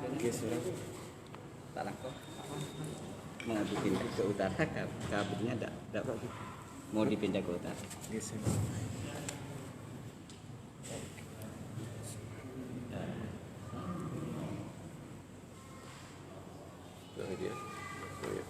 Geser tanah kok mau dipindah ke utara, kabelnya tidak mau dipindah ke utara. Geser. Nah, dia. Oh, ya.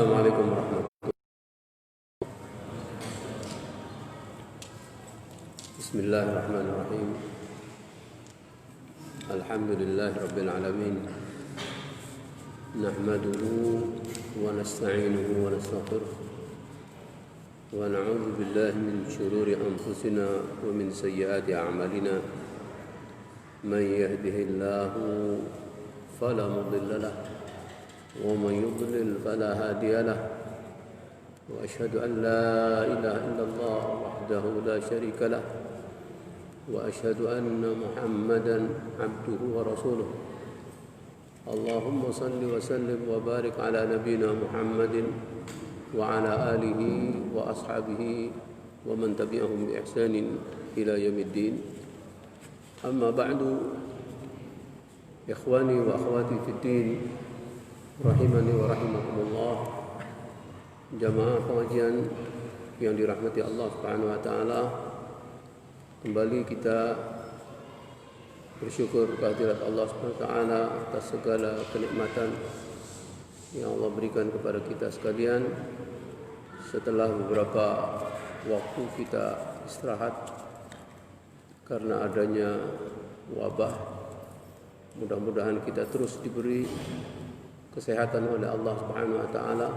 Assalamualaikum warahmatullahi wabarakatuh. Bismillahirrahmanirrahim. Alhamdulillahi rabbil alamin. Nahmaduhu wa nasta'inuhu wa nastaghfiruh. Wa na'udzu billahi min shururi anfusina wa min sayyiati a'malina. Man yahdihillahu fala mudilla lahu ومن يضلل فلا هادي له وأشهد أن لا إله إلا الله وحده لا شريك له وأشهد أن محمدا عبده ورسوله اللهم صل وسلم وبارك على نبينا محمد وعلى آله وأصحابه ومن تبعهم بإحسان إلى يوم الدين أما بعد إخواني وأخواتي في الدين rahimani wa rahimakumullah, jamaah pengajian yang dirahmati Allah Subhanahu wa taala. Kembali kita bersyukur kehadirat Allah Subhanahu wa taala atas segala kenikmatan yang Allah berikan kepada kita sekalian. Setelah beberapa waktu kita istirahat karena adanya wabah, mudah-mudahan kita terus diberi kesehatan oleh Allah Subhanahu wa taala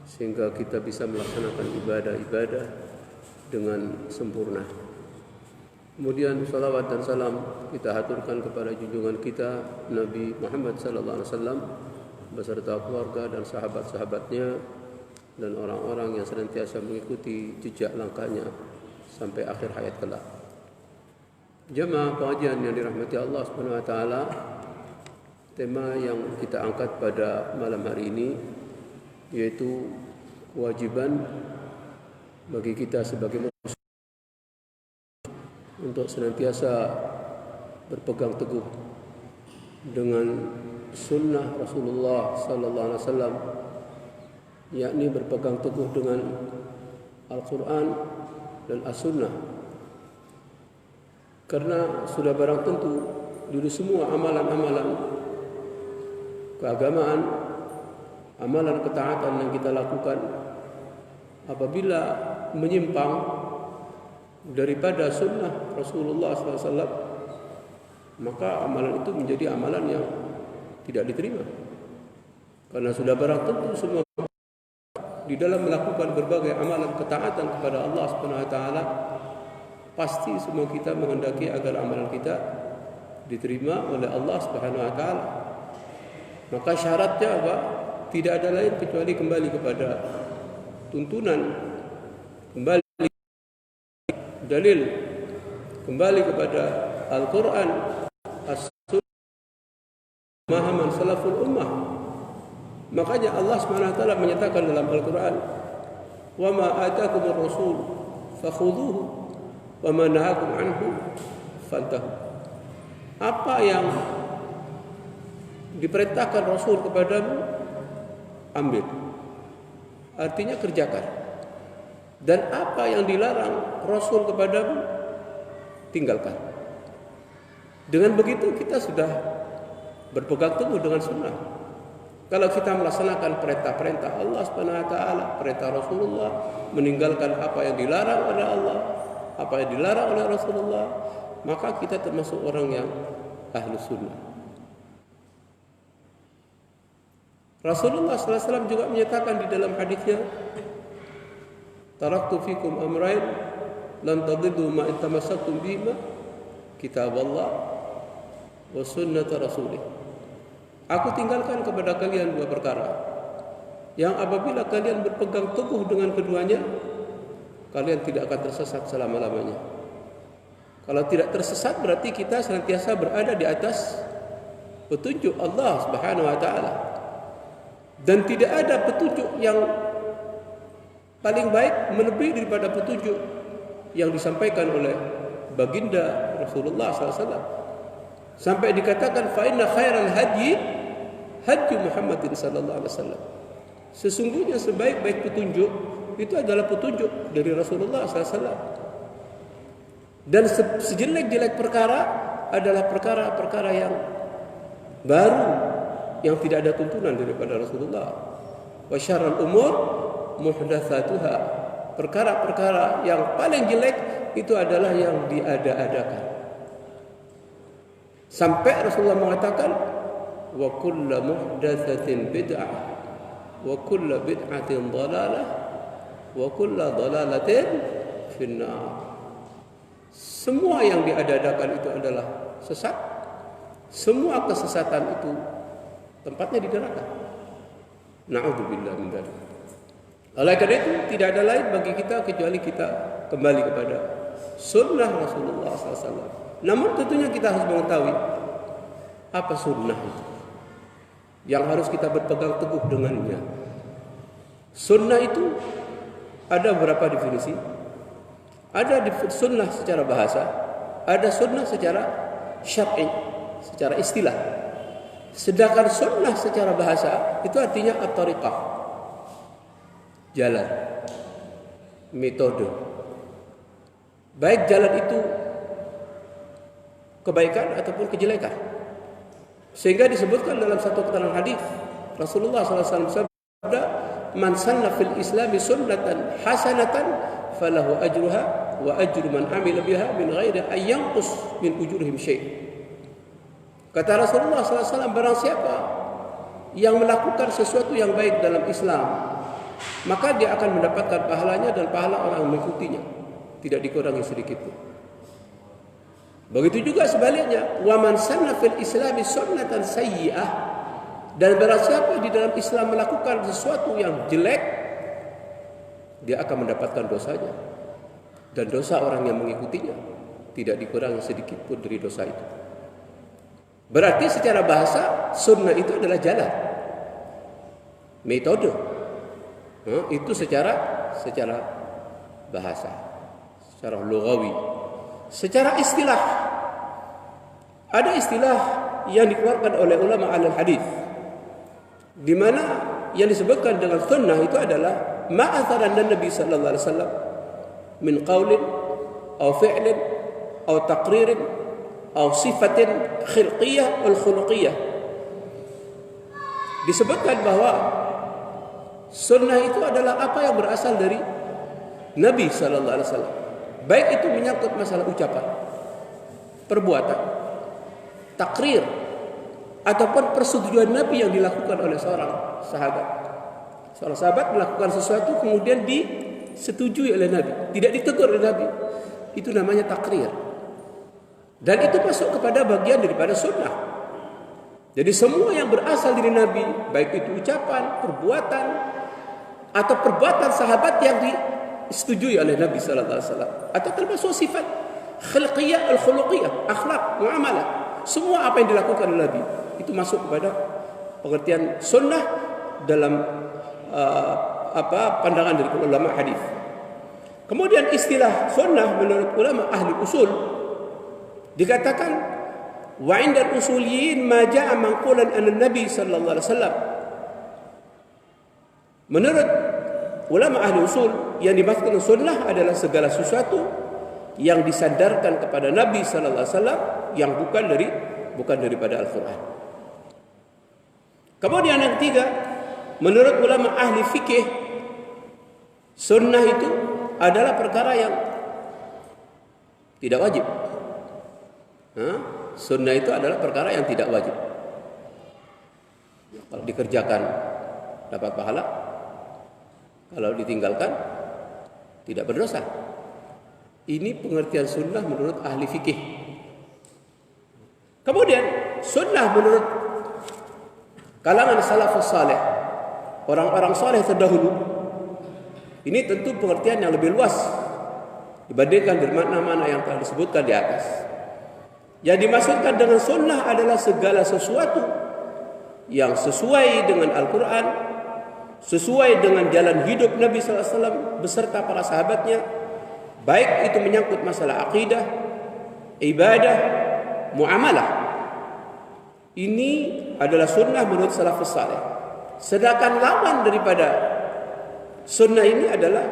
sehingga kita bisa melaksanakan ibadah-ibadah dengan sempurna. Kemudian salawat dan salam kita haturkan kepada junjungan kita Nabi Muhammad sallallahu alaihi wasallam beserta keluarga dan sahabat-sahabatnya dan orang-orang yang senantiasa mengikuti jejak langkahnya sampai akhir hayat kelak. Jemaah pengajian yang dirahmati Allah Subhanahu wa taala, tema yang kita angkat pada malam hari ini yaitu kewajiban bagi kita sebagai muslim untuk senantiasa berpegang teguh dengan sunnah Rasulullah sallallahu alaihi wasallam, yakni berpegang teguh dengan Al-Quran dan As-Sunnah, karena sudah barang tentu dulu semua amalan-amalan keagamaan, amalan ketaatan yang kita lakukan apabila menyimpang daripada sunnah Rasulullah SAW, maka amalan itu menjadi amalan yang tidak diterima. Karena sudah barang tentu semua di dalam melakukan berbagai amalan ketaatan kepada Allah Subhanahu wa taala, pasti semua kita menghendaki agar amalan kita diterima oleh Allah Subhanahu wa taala. Maka syaratnya apa? Tidak ada lain kecuali kembali kepada tuntunan, kembali dalil, kembali kepada Al-Quran, As-Sunnah, pemahaman salaful ummah. Makanya Allah SWT menyatakan dalam Al-Quran, "Wa ma atakumur rasul fakhudhuhu wa ma nahakum anhu fantahu." Apa yang diperintahkan Rasul kepadamu, ambil. Artinya kerjakan. Dan apa yang dilarang Rasul kepadamu, tinggalkan. Dengan begitu kita sudah berpegang teguh dengan sunnah. Kalau kita melaksanakan perintah-perintah Allah Subhanahu wa taala, perintah Rasulullah, meninggalkan apa yang dilarang oleh Allah, apa yang dilarang oleh Rasulullah, maka kita termasuk orang yang ahlus sunnah. Rasulullah SAW juga menyatakan di dalam hadisnya, "Taraktu fikum amrayn lan tadillu ma in tamassaktum bihima, kitab Allah wa sunnata rasulih. Aku tinggalkan kepada kalian dua perkara yang apabila kalian berpegang teguh dengan keduanya, kalian tidak akan tersesat selama-lamanya. Kalau tidak tersesat berarti kita senantiasa berada di atas petunjuk Allah Subhanahu wa taala. Dan tidak ada petunjuk yang paling baik melebihi daripada petunjuk yang disampaikan oleh baginda Rasulullah SAW. Sampai dikatakan fa inna khairal hadyi hadyu Muhammadin sallallahu alaihi wasallam. Sesungguhnya sebaik-baik petunjuk itu adalah petunjuk dari Rasulullah SAW. Dan sejelek-jelek perkara adalah perkara-perkara yang baru yang tidak ada tuntunan daripada Rasulullah. Wa syarrul umur muhdatsatuha. Perkara-perkara yang paling jelek itu adalah yang diada-adakan. Sampai Rasulullah mengatakan wa kullu muhdatsatin bid'ah wa kullu bid'atin dhalalah wa kullu dhalalatin finnar. Semua yang diada-adakan itu adalah sesat. Semua kesesatan itu tempatnya di neraka. Na'udzubillah min dzalik. Oleh karena itu tidak ada lain bagi kita kecuali kita kembali kepada sunnah Rasulullah SAW. Namun tentunya kita harus mengetahui apa sunnah itu yang harus kita berpegang teguh dengannya. Sunnah itu ada beberapa definisi. Ada sunnah secara bahasa, ada sunnah secara syar'i, secara istilah. Sedangkan sunnah secara bahasa itu artinya at-tariqah, jalan, metode. Baik jalan itu kebaikan ataupun kejelekan. Sehingga disebutkan dalam satu keterangan hadis Rasulullah SAW bersabda, "Man sanna fil Islami sunnatan hasanatan falahu ajruha wa ajru man amila biha min ghairi an yanqus min ujurihim syai'." Kata Rasulullah SAW, barang siapa yang melakukan sesuatu yang baik dalam Islam, maka dia akan mendapatkan pahalanya dan pahala orang yang mengikutinya, tidak dikurangi sedikit pun. Begitu juga sebaliknya, wa man sanna fil Islami sunnatan sayyi'ah, dan barang siapa di dalam Islam melakukan sesuatu yang jelek, dia akan mendapatkan dosanya dan dosa orang yang mengikutinya tidak dikurangi sedikit pun dari dosa itu. Berarti secara bahasa sunnah itu adalah jalan, metode. Itu secara bahasa, secara lughawi. Secara istilah, ada istilah yang dikeluarkan oleh ulama ahli hadis, di mana yang disebutkan dengan sunnah itu adalah ma'atharan Nabi sallallahu alaihi wasallam min qaulin aw fi'lin aw taqririn aw sifatin khilqiyah wal khuluqiyah. Disebutkan bahwa sunnah itu adalah apa yang berasal dari Nabi sallallahu alaihi wasallam. Baik itu menyangkut masalah ucapan, perbuatan, takrir, ataupun persetujuan Nabi yang dilakukan oleh seorang sahabat. Seorang sahabat melakukan sesuatu kemudian disetujui oleh Nabi, tidak ditegur oleh Nabi. Itu namanya takrir. Dan itu masuk kepada bagian daripada sunnah. Jadi semua yang berasal dari Nabi, baik itu ucapan, perbuatan, atau perbuatan sahabat yang disetujui oleh Nabi sallallahu alaihi wasallam, atau termasuk sifat khilqiyah al-khuluqiyah, akhlak, muamalah, semua apa yang dilakukan oleh Nabi itu masuk kepada pengertian sunnah dalam pandangan dari ulama hadis. Kemudian istilah sunnah menurut ulama ahli usul dikatakan wa 'inda al-usuliyyin ma ja'a manqulan an nabi sallallahu alaihi wasallam. Menurut ulama ahli usul, yang dimaksud sunnah adalah segala sesuatu yang disandarkan kepada Nabi sallallahu alaihi wasallam yang bukan daripada Al-Qur'an. Kemudian yang ketiga, menurut ulama ahli fikih, sunnah itu adalah perkara yang tidak wajib. Sunnah itu adalah perkara yang tidak wajib. Kalau dikerjakan dapat pahala, kalau ditinggalkan tidak berdosa. Ini pengertian sunnah menurut ahli fikih. Kemudian sunnah menurut kalangan salafus saleh, orang-orang saleh terdahulu. Ini tentu pengertian yang lebih luas dibandingkan dengan makna-makna yang telah disebutkan di atas. Yang dimaksudkan dengan sunnah adalah segala sesuatu yang sesuai dengan Al-Quran, sesuai dengan jalan hidup Nabi SAW beserta para sahabatnya, baik itu menyangkut masalah akidah, ibadah, muamalah. Ini adalah sunnah menurut salafus saleh. Sedangkan lawan daripada sunnah ini adalah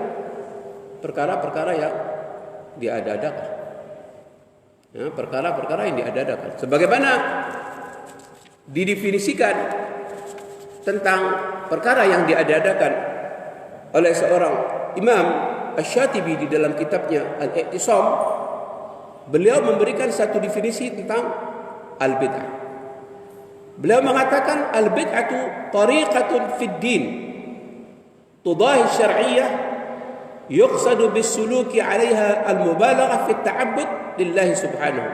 perkara-perkara yang diada-adakan. Ya, perkara-perkara yang diada-adakan. Sebagaimana didefinisikan tentang perkara yang diada-adakan oleh seorang Imam Asy-Syatibi di dalam kitabnya Al-I'tisam, beliau memberikan satu definisi tentang al-bid'ah. Beliau mengatakan al-bid'atu tariqatun fid din tudahi syar'iyyah yuqsadu bis-suluki 'alaiha al-mubalaghah fi at-ta'abbud lillahi subhanahu.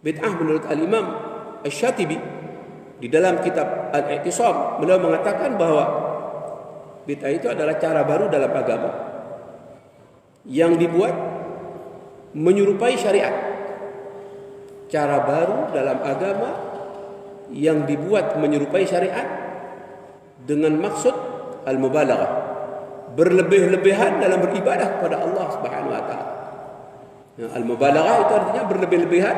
Bid'ah menurut al-Imam Asy-Syatibi di dalam kitab Al-I'tisam, beliau mengatakan bahwa bid'ah itu adalah cara baru dalam agama yang dibuat menyerupai syariat. Cara baru dalam agama yang dibuat menyerupai syariat dengan maksud al-mubalaghah, berlebih-lebihan dalam beribadah kepada Allah Subhanahu wa taala. Nah, al-mubalaghah itu artinya berlebih-lebihan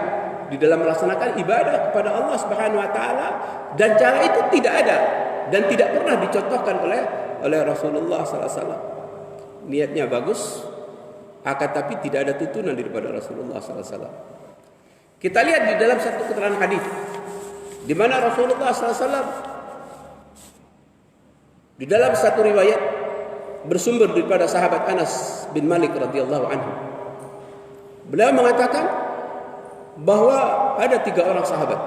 di dalam melaksanakan ibadah kepada Allah Subhanahu wa taala, dan cara itu tidak ada dan tidak pernah dicontohkan oleh Rasulullah sallallahu alaihi wasallam. Niatnya bagus, akan tapi tidak ada tuntunan daripada Rasulullah sallallahu alaihi wasallam. Kita lihat di dalam satu keterangan hadis di mana Rasulullah sallallahu alaihi wasallam di dalam satu riwayat bersumber daripada sahabat Anas bin Malik radhiyallahu anhu. Beliau mengatakan bahwa ada 3 orang sahabat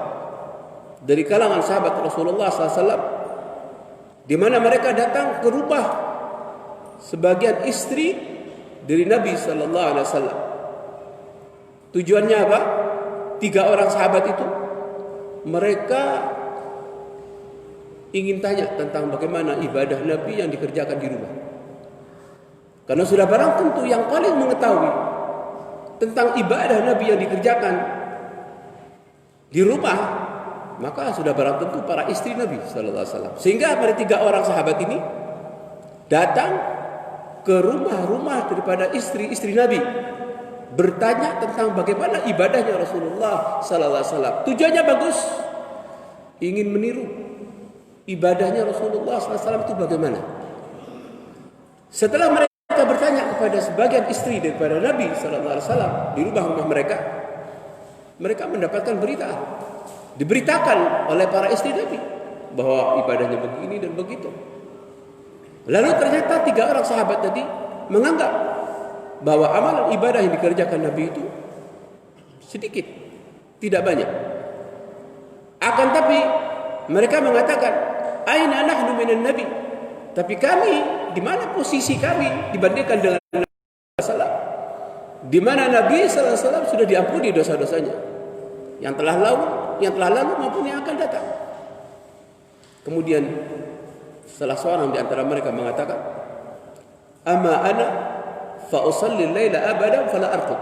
dari kalangan sahabat Rasulullah SAW, di mana mereka datang ke rumah sebagian istri dari Nabi Sallallahu Alaihi Wasallam. Tujuannya apa? 3 orang sahabat itu mereka ingin tanya tentang bagaimana ibadah Nabi yang dikerjakan di rumah. Karena sudah barang tentu yang paling mengetahui tentang ibadah Nabi yang dikerjakan di rumah, maka sudah barang tentu para istri Nabi sallallahu alaihi wasallam. Sehingga mereka 3 orang sahabat ini datang ke rumah-rumah daripada istri-istri Nabi, bertanya tentang bagaimana ibadahnya Rasulullah sallallahu alaihi wasallam. Tujuannya bagus, ingin meniru ibadahnya Rasulullah sallallahu alaihi wasallam itu bagaimana. Setelah mereka bertanya kepada sebagian istri daripada Nabi sallallahu alaihi wasallam di rumah-rumah mereka, mereka mendapatkan berita, diberitakan oleh para istri Nabi bahwa ibadahnya begini dan begitu. Lalu ternyata 3 orang sahabat tadi menganggap bahwa amalan ibadah yang dikerjakan Nabi itu sedikit, tidak banyak. Akan tapi mereka mengatakan, aina nahnu minan nabi? Tapi kami, di mana posisi kami dibandingkan dengan Nabi sallallahu alaihi wasallam? Di mana Nabi sallallahu alaihi wasallam sudah diampuni dosa-dosanya yang telah lalu maupun yang akan datang. Kemudian salah seorang di antara mereka mengatakan, "Amma ana fa usalli al-laila abadan fala arqud."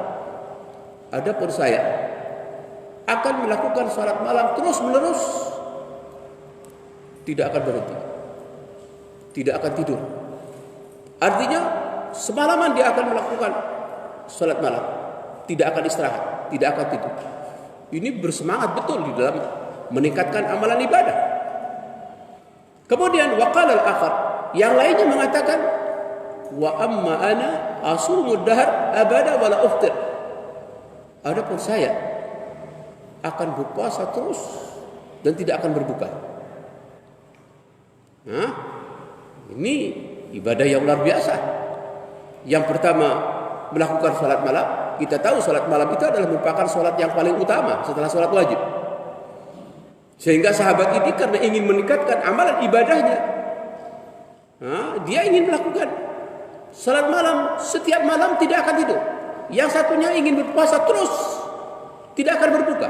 Adapun saya akan melakukan salat malam terus-menerus, tidak akan berhenti, tidak akan tidur. Artinya semalaman dia akan melakukan salat malam, tidak akan istirahat, tidak akan tidur. Ini bersemangat betul di dalam meningkatkan amalan ibadah. Kemudian waqala al-akhar, yang lainnya mengatakan, wa amma ana asumud dahr abada wala uftir. Adapun saya akan berpuasa terus dan tidak akan berbuka. Nah, ini ibadah yang luar biasa. Yang pertama, melakukan salat malam. Kita tahu salat malam itu adalah merupakan salat yang paling utama setelah salat wajib. Sehingga sahabat ini karena ingin meningkatkan amalan ibadahnya, dia ingin melakukan salat malam setiap malam, tidak akan tidur. Yang satunya ingin berpuasa terus, tidak akan berbuka.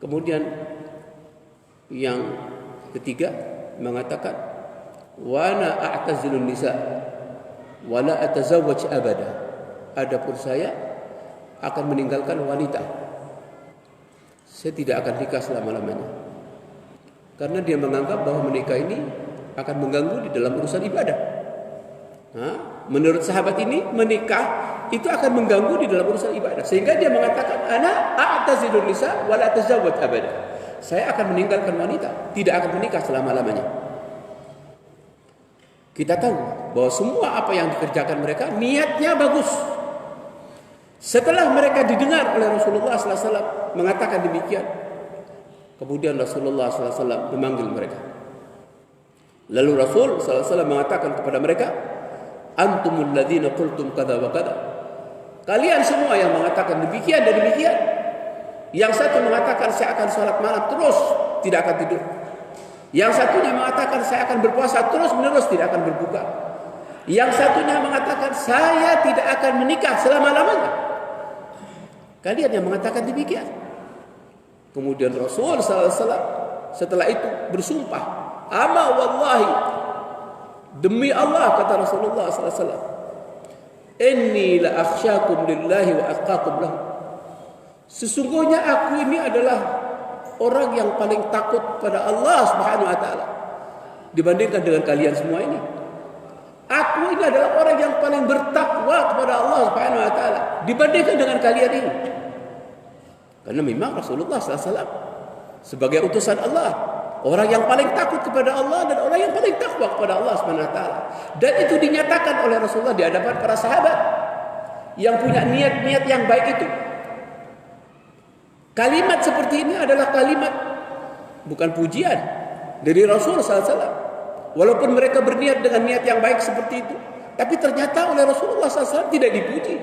Kemudian yang ketiga mengatakan wa ana a'tazilun nisa wa la atazawwaj abada. Adapun saya akan meninggalkan wanita. Saya tidak akan nikah selama-lamanya. Karena dia menganggap bahwa menikah ini akan mengganggu di dalam urusan ibadah. Menurut sahabat ini menikah itu akan mengganggu di dalam urusan ibadah. Sehingga dia mengatakan ana a'tazilun nisa wa la atazawwaj abada. Saya akan meninggalkan wanita, tidak akan menikah selama-lamanya. Kita tahu bahwa semua apa yang dikerjakan mereka niatnya bagus. Setelah mereka didengar oleh Rasulullah SAW mengatakan demikian, kemudian Rasulullah SAW memanggil mereka. Lalu Rasul SAW mengatakan kepada mereka, antumul ladzina qultum kadza wa kadza. Kalian semua yang mengatakan demikian dan demikian. Yang satu mengatakan saya akan sholat malam terus, tidak akan tidur. Yang satunya mengatakan saya akan berpuasa terus menerus, tidak akan berbuka. Yang satunya mengatakan saya tidak akan menikah selama-lamanya. Kalian yang mengatakan demikian. Kemudian Rasul SAW setelah itu bersumpah, ama wallahi, demi Allah, kata Rasulullah SAW, inni la akhsyakum lillahi wa atqakum lahu. Sesungguhnya aku ini adalah orang yang paling takut pada Allah Subhanahu wa taala dibandingkan dengan kalian semua ini. Aku ini adalah orang yang paling bertakwa kepada Allah Subhanahu wa taala dibandingkan dengan kalian ini. Karena memang Rasulullah SAW sebagai utusan Allah, orang yang paling takut kepada Allah dan orang yang paling takwa kepada Allah Subhanahu wa taala. Dan itu dinyatakan oleh Rasulullah di hadapan para sahabat yang punya niat-niat yang baik itu. Kalimat seperti ini adalah kalimat bukan pujian dari Rasul SAW. Walaupun mereka berniat dengan niat yang baik seperti itu, tapi ternyata oleh Rasulullah SAW tidak dipuji.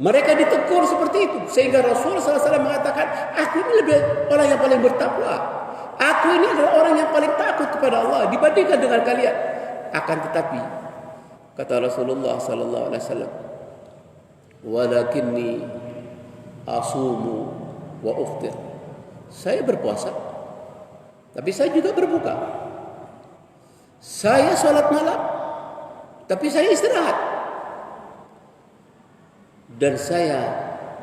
Mereka ditegur seperti itu, sehingga Rasul SAW mengatakan, aku ini lebih orang yang paling bertakwa. Aku ini adalah orang yang paling takut kepada Allah dibandingkan dengan kalian. Akan tetapi, kata Rasulullah SAW, walakinni asumu wa uftir. Saya berpuasa, tapi saya juga berbuka. Saya sholat malam, tapi saya istirahat. Dan saya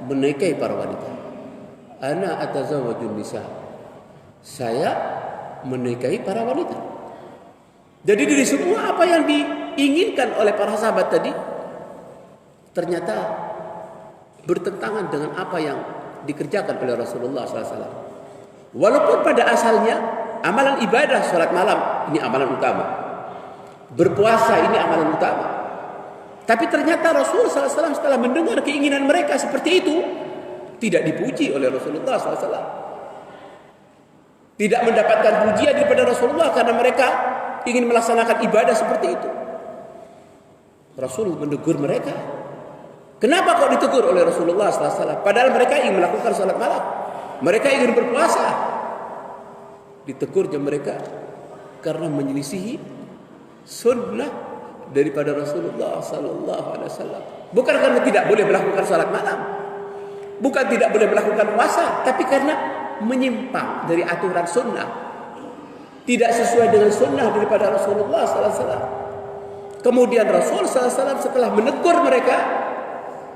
menikahi para wanita. Ana atazawwajun nisa. Saya menikahi para wanita. Jadi dari semua apa yang diinginkan oleh para sahabat tadi, ternyata bertentangan dengan apa yang dikerjakan oleh Rasulullah SAW. Walaupun pada asalnya amalan ibadah sholat malam ini amalan utama, berpuasa ini amalan utama, tapi ternyata Rasul SAW setelah mendengar keinginan mereka seperti itu tidak dipuji oleh Rasulullah SAW, tidak mendapatkan pujian daripada Rasulullah karena mereka ingin melaksanakan ibadah seperti itu. Rasul menegur mereka. Kenapa kok ditegur oleh Rasulullah SAW? Padahal mereka ingin melakukan sholat malam, mereka ingin berpuasa. Ditegurnya mereka karena menyelisihi sunnah daripada Rasulullah SAW. Bukan karena tidak boleh melakukan sholat malam, bukan tidak boleh melakukan puasa, tapi karena menyimpang dari aturan sunnah, tidak sesuai dengan sunnah daripada Rasulullah SAW. Kemudian Rasul SAW setelah menegur mereka,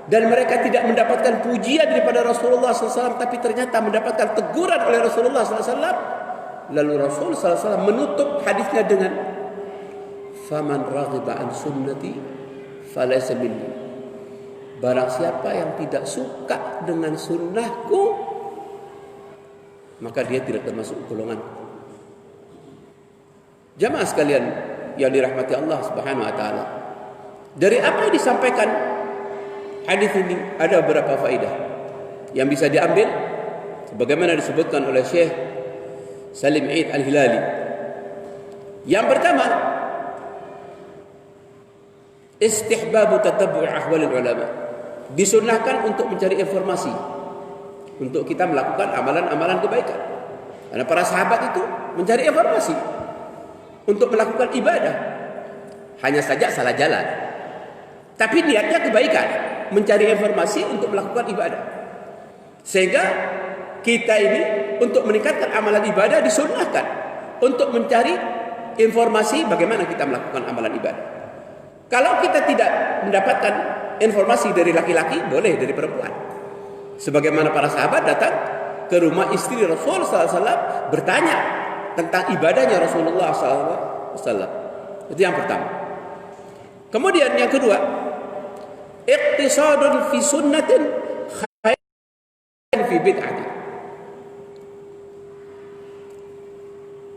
dan mereka tidak mendapatkan pujian daripada Rasulullah SAW, tapi ternyata mendapatkan teguran oleh Rasulullah SAW. Lalu Rasul SAW menutup hadisnya dengan faman raghiba an sunnati falaysa minni. Barang siapa yang tidak suka dengan sunnahku, maka dia tidak termasuk golongan. Jamaah sekalian yang dirahmati Allah Subhanahu wa taala, dari apa yang disampaikan hadis ini ada beberapa faedah yang bisa diambil sebagaimana disebutkan oleh Syekh Salim Eid Al-Hilali. Yang pertama, istihbabu tatabbu' ahwal ulama. Disunnahkan untuk mencari informasi untuk kita melakukan amalan-amalan kebaikan. Karena para sahabat itu mencari informasi untuk melakukan ibadah. Hanya saja salah jalan, tapi niatnya kebaikan, mencari informasi untuk melakukan ibadah. Sehingga kita ini untuk meningkatkan amalan ibadah disunnahkan untuk mencari informasi bagaimana kita melakukan amalan ibadah. Kalau kita tidak mendapatkan informasi dari laki-laki, boleh dari perempuan. Sebagaimana para sahabat datang ke rumah istri Rasul SAW bertanya tentang ibadahnya Rasulullah SAW. Itu yang pertama. Kemudian yang kedua, iqtisadun fi sunnatin khairan fi bid'atin.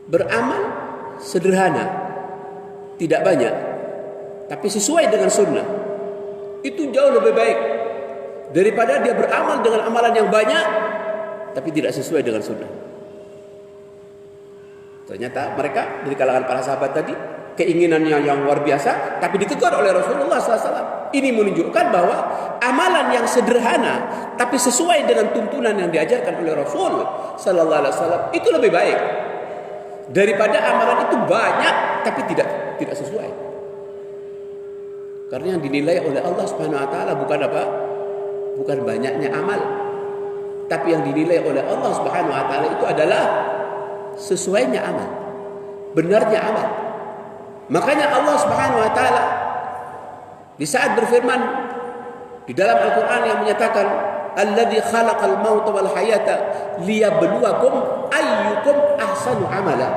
Beramal sederhana, tidak banyak, tapi sesuai dengan sunnah, itu jauh lebih baik daripada dia beramal dengan amalan yang banyak tapi tidak sesuai dengan sunnah. Ternyata mereka dari kalangan para sahabat tadi keinginannya yang luar biasa, tapi ditegur oleh Rasulullah SAW. Ini menunjukkan bahwa amalan yang sederhana tapi sesuai dengan tuntunan yang diajarkan oleh Rasul SAW itu lebih baik daripada amalan itu banyak tapi tidak sesuai. Karena yang dinilai oleh Allah Subhanahu wa taala bukan apa? Bukan banyaknya amal. Tapi yang dinilai oleh Allah Subhanahu wa taala itu adalah sesuainya amal, benarnya amal. Makanya Allah Subhanahu wa taala di saat berfirman di dalam Al-Qur'an yang menyatakan alladzi khalaqal mauta wal hayata liyabluwakum ayyukum ahsanu amala.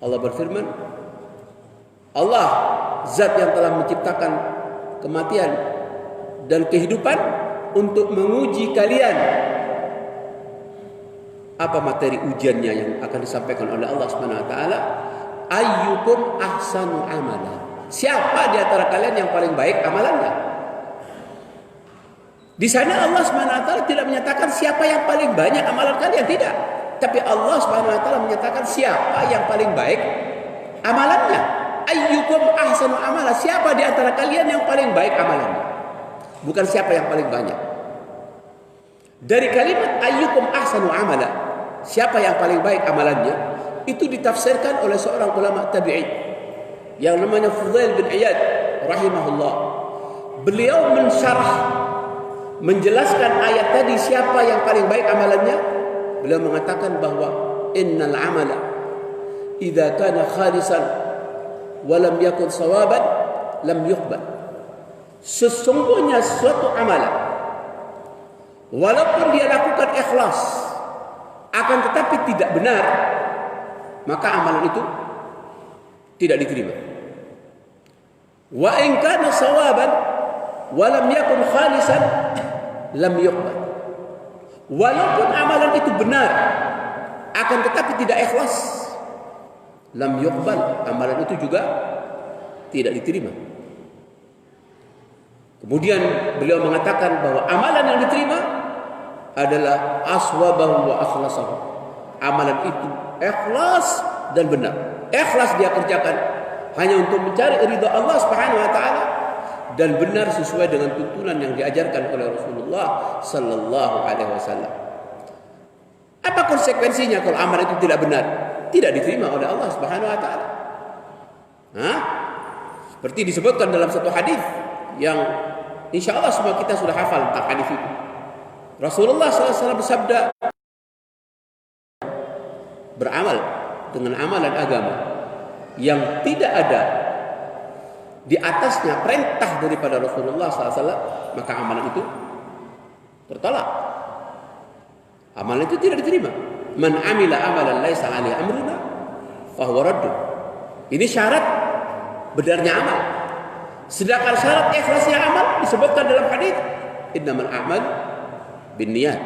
Allah berfirman, Allah zat yang telah menciptakan kematian dan kehidupan untuk menguji kalian. Apa materi ujiannya yang akan disampaikan oleh Allah Subhanahu wa taala? Ayyukum ahsanu amala. Siapa di antara kalian yang paling baik amalannya? Di sana Allah Subhanahu wa taala tidak menyatakan siapa yang paling banyak amalan kalian, tidak. Tapi Allah Subhanahu wa taala menyatakan siapa yang paling baik amalannya. Ayyukum ahsanu amala. Siapa di antara kalian yang paling baik amalannya? Bukan siapa yang paling banyak. Dari kalimat ayyukum ahsanu amala, siapa yang paling baik amalannya, itu ditafsirkan oleh seorang ulama tabi'in yang namanya Fudail bin Iyad rahimahullah. Beliau menjelaskan ayat tadi siapa yang paling baik amalannya. Beliau mengatakan bahwa innal amala idza kana khalisan wa lam yakun sawaban lam yuqbal. Sesungguhnya suatu amalan walaupun dia lakukan ikhlas akan tetapi tidak benar, maka amalan itu tidak diterima. Wa in kana sawaban wa lam yakun khalisan lam yuqbal. Walaupun amalan itu benar akan tetapi tidak ikhlas, lam yuqbal, amalan itu juga tidak diterima. Kemudian beliau mengatakan bahwa amalan yang diterima adalah aswabahu wa akhlasahu. Amalan itu ikhlas dan benar. Ikhlas dia kerjakan hanya untuk mencari ridha Allah Subhanahu wa taala dan benar sesuai dengan tuntunan yang diajarkan oleh Rasulullah sallallahu alaihi wasallam. Apa konsekuensinya kalau amal itu tidak benar? Tidak diterima oleh Allah Subhanahu wa taala. Seperti disebutkan dalam satu hadis yang insyaallah semua kita sudah hafal tentang hadis itu. Rasulullah SAW bersabda, beramal dengan amalan agama yang tidak ada di atasnya perintah daripada Rasulullah SAW, maka amalan itu tertolak. Amalan itu tidak diterima. Man amila amalan laisa alaihi amruna fahuwa raddun. Ini syarat benarnya amal. Sedangkan syarat ikhlasnya amal disebutkan dalam hadis innamal a'mal binniyat.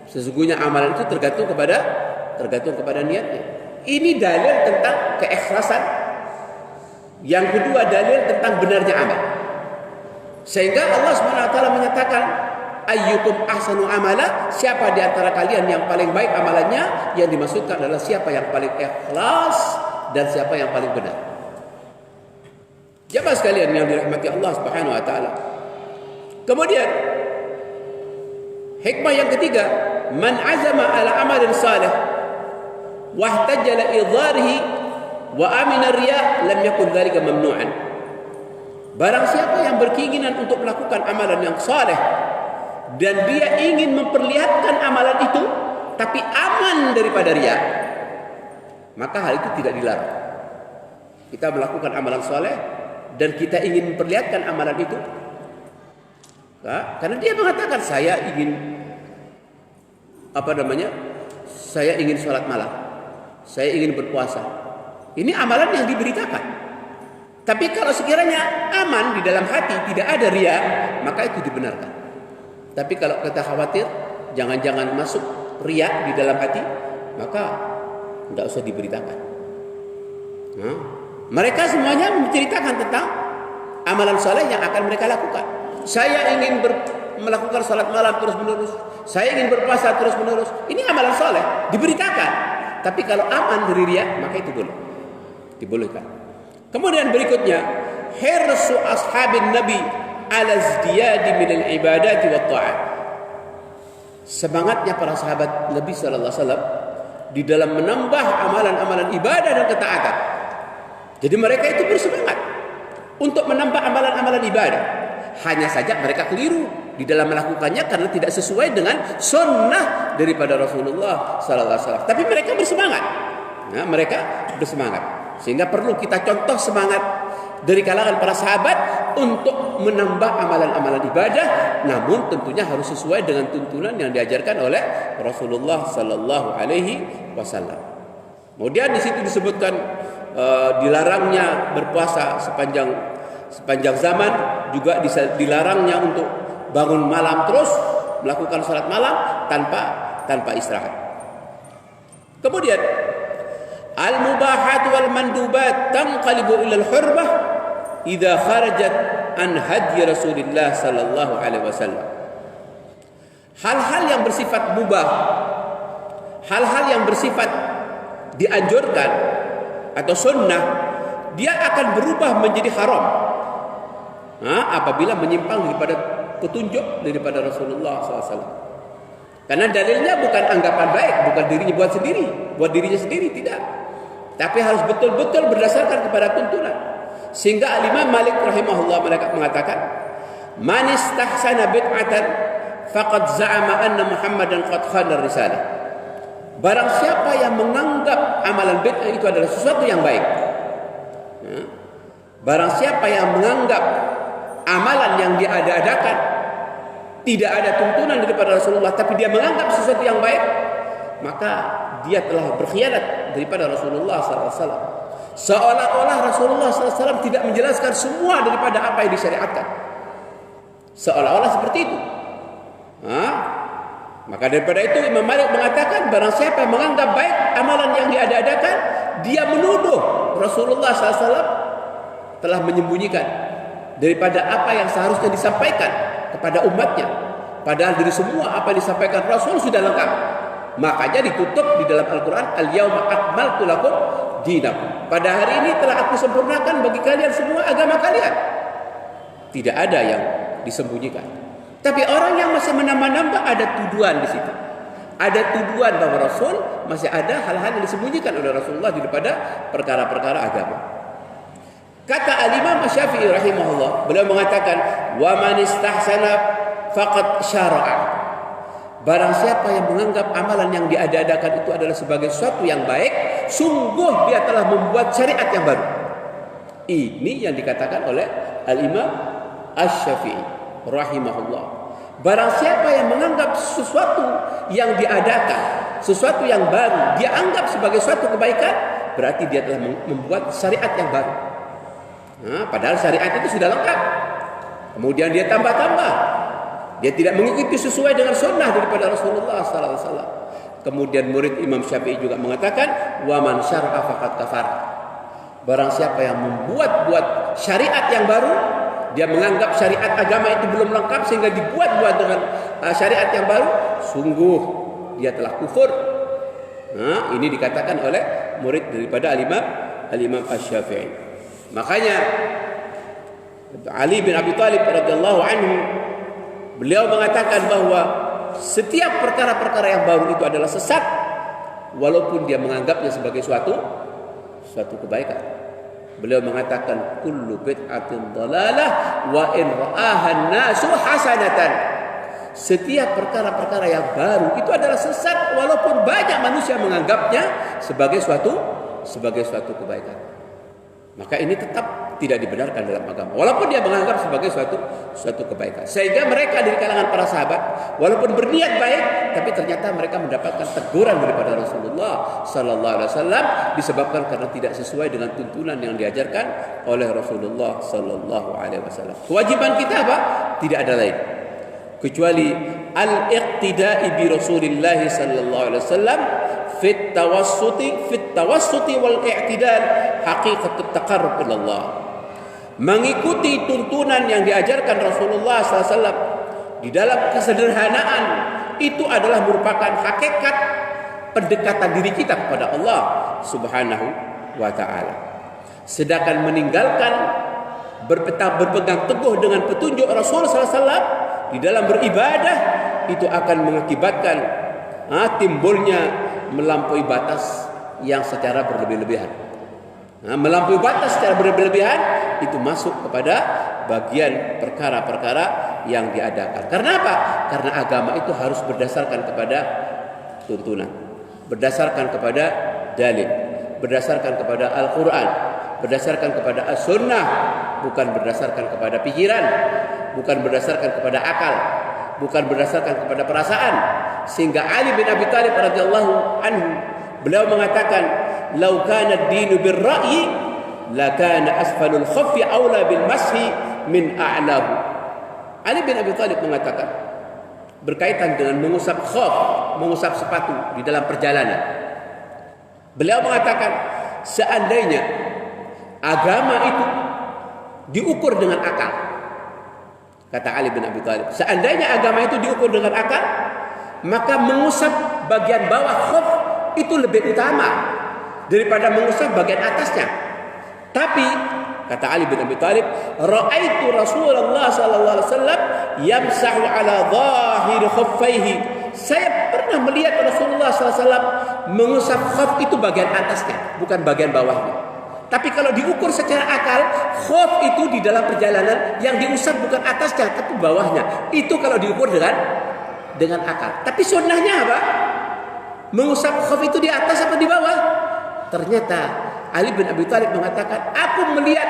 Sesungguhnya amalan itu tergantung kepada niatnya. Ini dalil tentang keikhlasan. Yang kedua dalil tentang benarnya amal. Sehingga Allah Subhanahu wa taala menyatakan ayyukum ahsanu amala, siapa di antara kalian yang paling baik amalannya, yang dimaksudkan adalah siapa yang paling ikhlas dan siapa yang paling benar. Jamaah sekalian yang dirahmati Allah Subhanahu wa taala. Kemudian hikmah yang ketiga, man azama ala amalin salih wa ihtajja la idharihi wa amina riya lam yakun dzalika mamnu'an. Barang siapa yang berkeinginan untuk melakukan amalan yang saleh dan dia ingin memperlihatkan amalan itu tapi aman daripada riya, maka hal itu tidak dilarang. Kita melakukan amalan soleh dan kita ingin memperlihatkan amalan itu, karena dia mengatakan saya ingin saya ingin sholat malam, saya ingin berpuasa. Ini amalan yang diberitakan. Tapi kalau sekiranya aman di dalam hati, tidak ada riya, maka itu dibenarkan. Tapi kalau kita khawatir jangan-jangan masuk riya di dalam hati, maka tidak usah diberitakan. Mereka semuanya menceritakan tentang amalan soleh yang akan mereka lakukan. Saya ingin melakukan salat malam terus menerus, saya ingin berpuasa terus menerus. Ini amalan soleh, diberitakan. Tapi kalau aman dari riya, maka itu boleh, dibolehkan. Kemudian berikutnya, hirsu ashabin nabi ala izdiyadi minal ibadati wa ta'at. Semangatnya para sahabat Nabi sallallahu alaihi wasallam di dalam menambah amalan-amalan ibadah dan ketaatan. Jadi mereka itu bersemangat untuk menambah amalan-amalan ibadah. Hanya saja mereka keliru di dalam melakukannya karena tidak sesuai dengan sunnah daripada Rasulullah sallallahu alaihi wasallam. Tapi mereka bersemangat. Mereka bersemangat. Sehingga perlu kita contoh semangat dari kalangan para sahabat untuk menambah amalan-amalan ibadah, namun tentunya harus sesuai dengan tuntunan yang diajarkan oleh Rasulullah sallallahu alaihi wasallam. Kemudian di situ disebutkan dilarangnya berpuasa sepanjang zaman, juga dilarangnya untuk bangun malam terus melakukan salat malam tanpa istirahat. Kemudian al-mubahat wal mandubat tanqalibu ila al-hurmah idza kharajat an hadyi Rasulillah sallallahu alaihi wasallam. Hal-hal yang bersifat mubah, hal-hal yang bersifat dianjurkan atau sunnah, dia akan berubah menjadi haram apabila menyimpang daripada petunjuk daripada Rasulullah SAW. Karena dalilnya bukan anggapan baik, bukan dirinya buat dirinya sendiri, tidak. Tapi harus betul-betul berdasarkan kepada tuntunan. Sehingga Al-Imam Malik rahimahullah mengatakan, man istahsana bid'atan faqad za'ama anna Muhammadan qad khana risalah. Barang siapa yang menganggap amalan bid'ah itu adalah sesuatu yang baik, barang siapa yang menganggap amalan yang diada-adakan tidak ada tuntunan daripada Rasulullah, tapi dia menganggap sesuatu yang baik, maka dia telah berkhianat daripada Rasulullah SAW. Seolah-olah Rasulullah SAW tidak menjelaskan semua daripada apa yang disyariatkan. Seolah-olah seperti itu. Maka daripada itu Imam Malik mengatakan, barang siapa yang menganggap baik amalan yang diada-adakan, dia menuduh Rasulullah SAW telah menyembunyikan daripada apa yang seharusnya disampaikan kepada umatnya. Padahal dari semua apa yang disampaikan Rasul sudah lengkap. Makanya ditutup di dalam Al-Quran, al-yawma akmaltu lakum dinakum. Pada hari ini telah aku sempurnakan bagi kalian semua agama kalian. Tidak ada yang disembunyikan. Tapi orang yang masih menambah-nambah, ada tuduhan di situ. Ada tuduhan bahwa Rasul masih ada hal-hal yang disembunyikan oleh Rasulullah daripada perkara-perkara agama. Kata Al-Imam Asy-Syafi'i rahimahullah, beliau mengatakan, wa man istahsana faqad syara'a. Barang siapa yang menganggap amalan yang diada-adakan itu adalah sebagai sesuatu yang baik, sungguh dia telah membuat syariat yang baru. Ini yang dikatakan oleh Al-Imam Asy-Syafi'i rahimahullah. Barang siapa yang menganggap sesuatu yang diadakan, sesuatu yang baru, dia anggap sebagai suatu kebaikan, berarti dia telah membuat syariat yang baru. Padahal syariat itu sudah lengkap. Kemudian dia tambah-tambah. Dia tidak mengikuti sesuai dengan sunnah daripada Rasulullah SAW. Kemudian murid Imam Syafi'i juga mengatakan, wa man syar'a faqad kafar. Barang siapa yang membuat syariat yang baru, dia menganggap syariat agama itu belum lengkap sehingga dibuat-buat dengan syariat yang baru, sungguh dia telah kufur. Ini dikatakan oleh murid daripada Al-Imam Asy-Syafi'i. Makanya Ali bin Abi Thalib radhiyallahu anhu, beliau mengatakan bahwa setiap perkara-perkara yang baru itu adalah sesat, walaupun dia menganggapnya sebagai suatu kebaikan. Beliau mengatakan kullu bid'atin dhalalah wa in ra'aha an-nasu hasanatan. setiap perkara-perkara yang baru itu adalah sesat, walaupun banyak manusia menganggapnya sebagai suatu kebaikan. Maka ini tetap tidak dibenarkan dalam agama, walaupun dia menganggap sebagai suatu kebaikan. Sehingga mereka dari kalangan para sahabat, walaupun berniat baik, tapi ternyata mereka mendapatkan teguran daripada Rasulullah Sallallahu Alaihi Wasallam disebabkan karena tidak sesuai dengan tuntunan yang diajarkan oleh Rasulullah Sallallahu Alaihi Wasallam. Kewajiban kita apa? Tidak ada lain kecuali al-iqtida'i bi Rasulillah Sallallahu Alaihi Wasallam fit tawassuti wal i'tidal haqiqatut taqarrub ila Allah. Mengikuti tuntunan yang diajarkan Rasulullah SAW di dalam kesederhanaan itu adalah merupakan hakikat pendekatan diri kita kepada Allah Subhanahu wa taala. Sedangkan meninggalkan berpegang teguh dengan petunjuk Rasul SAW di dalam beribadah itu akan mengakibatkan timbulnya melampaui batas yang secara berlebih-lebihan. Melampaui batas secara berlebihan itu masuk kepada bagian perkara-perkara yang diadakan. Karena apa? Karena agama itu harus berdasarkan kepada tuntunan, berdasarkan kepada dalil, berdasarkan kepada Al-Quran, berdasarkan kepada As-Sunnah, bukan berdasarkan kepada pikiran, bukan berdasarkan kepada akal, bukan berdasarkan kepada perasaan. Sehingga Ali bin Abi Thalib radhiyallahu anhu beliau mengatakan, "Lau kana ad-dinu bir-ra'yi, la kana asfalul khaffi aula bil mashi min a'lahu." Ali bin Abi Thalib mengatakan berkaitan dengan mengusap khaf, mengusap sepatu di dalam perjalanan. Beliau mengatakan, seandainya agama itu diukur dengan akal, kata Ali bin Abi Thalib, seandainya agama itu diukur dengan akal, maka mengusap bagian bawah khaf itu lebih utama daripada mengusap bagian atasnya. Tapi kata Ali bin Abi Thalib, ra'aitu Rasulullah sallallahu alaihi wasallam yamsahu ala dhahir khaffaihi. Saya pernah melihat Rasulullah sallallahu alaihi wasallam mengusap khaf itu bagian atasnya, bukan bagian bawahnya. Tapi kalau diukur secara akal, khaf itu di dalam perjalanan yang diusap bukan atasnya tapi bawahnya. Itu kalau diukur dengan akal. Tapi sunnahnya apa? Mengusap khaf itu di atas apa di bawah? Ternyata Ali bin Abi Thalib mengatakan, aku melihat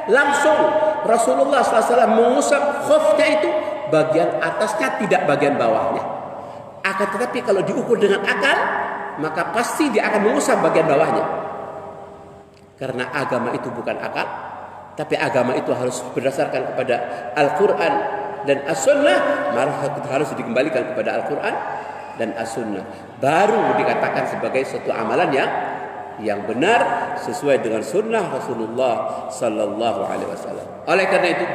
langsung Rasulullah SAW mengusap khafnya itu bagian atasnya, tidak bagian bawahnya. Akan tetapi kalau diukur dengan akal, maka pasti dia akan mengusap bagian bawahnya. Karena agama itu bukan akal, tapi agama itu harus berdasarkan kepada Al-Quran dan As-Sunnah. Maka harus dikembalikan kepada Al-Quran dan As-Sunnah. Baru dikatakan sebagai suatu amalan yang benar sesuai dengan sunnah Rasulullah sallallahu alaihi wasallam. Oleh karena itu,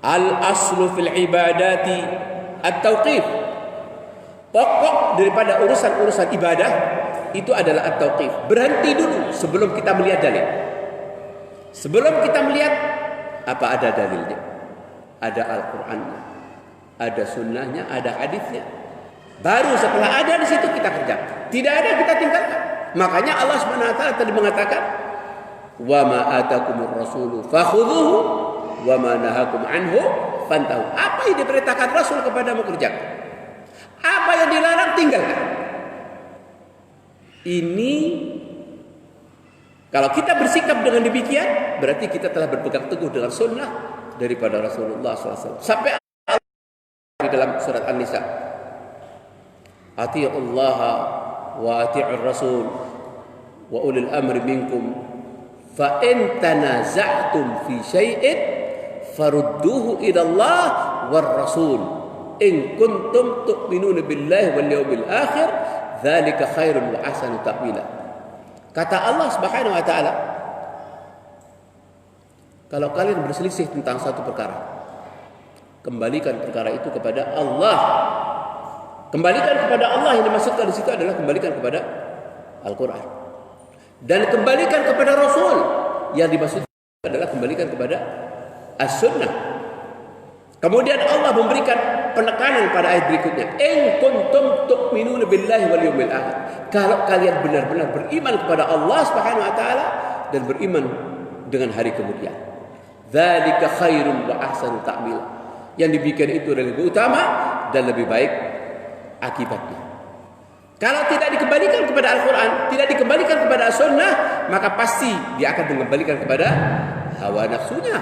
al-aslu fil ibadati at-tauqif. Pokok daripada urusan-urusan ibadah itu adalah at-tauqif. Berhenti dulu sebelum kita melihat dalil. Sebelum kita melihat apa ada dalilnya. Ada Al-Qur'annya, ada sunnahnya, ada hadisnya. Baru setelah ada di situ kita kerjakan. Tidak ada kita tinggalkan. Makanya Allah Subhanahu wa taala tadi mengatakan, "Wa ma atakumur rasulu fakhudhuhu wa ma nahakum anhu fantahu." Apa yang diperintahkan Rasul kepadamu kerjakan. Apa yang dilarang tinggalkan. Ini kalau kita bersikap dengan demikian, berarti kita telah berpegang teguh dengan sunnah daripada Rasulullah SAW. Sampai di dalam surat An-Nisa, "Atii'ullaha wa ati'ur rasul wa ulil amri minkum fa in tanaza'tum fi syai'in farudduhu ila Allah war rasul in kuntum tu'minuna billahi wal yawmil akhir dzalika khairun wa ahsanu ta'wila." Kata Allah Subhanahu wa taala, kalau kalian berselisih tentang satu perkara, kembalikan perkara itu kepada Allah. Kembalikan kepada Allah, yang dimaksudkan di situ adalah kembalikan kepada Al-Quran. Dan kembalikan kepada Rasul, yang dimaksudkan adalah kembalikan kepada As-Sunnah. Kemudian Allah memberikan penekanan pada ayat berikutnya, in kuntum tu'minuna billahi wal yawmil akhir. Kalau kalian benar-benar beriman kepada Allah Subhanahu wa taala dan beriman dengan hari kemudian. Dzalika khairun wa ahsanu ta'wila. yang dibikin itu lebih utama dan lebih baik akibatnya. Kalau tidak dikembalikan kepada Al-Quran, tidak dikembalikan kepada As-Sunnah, maka pasti dia akan mengembalikan kepada hawa nafsunya.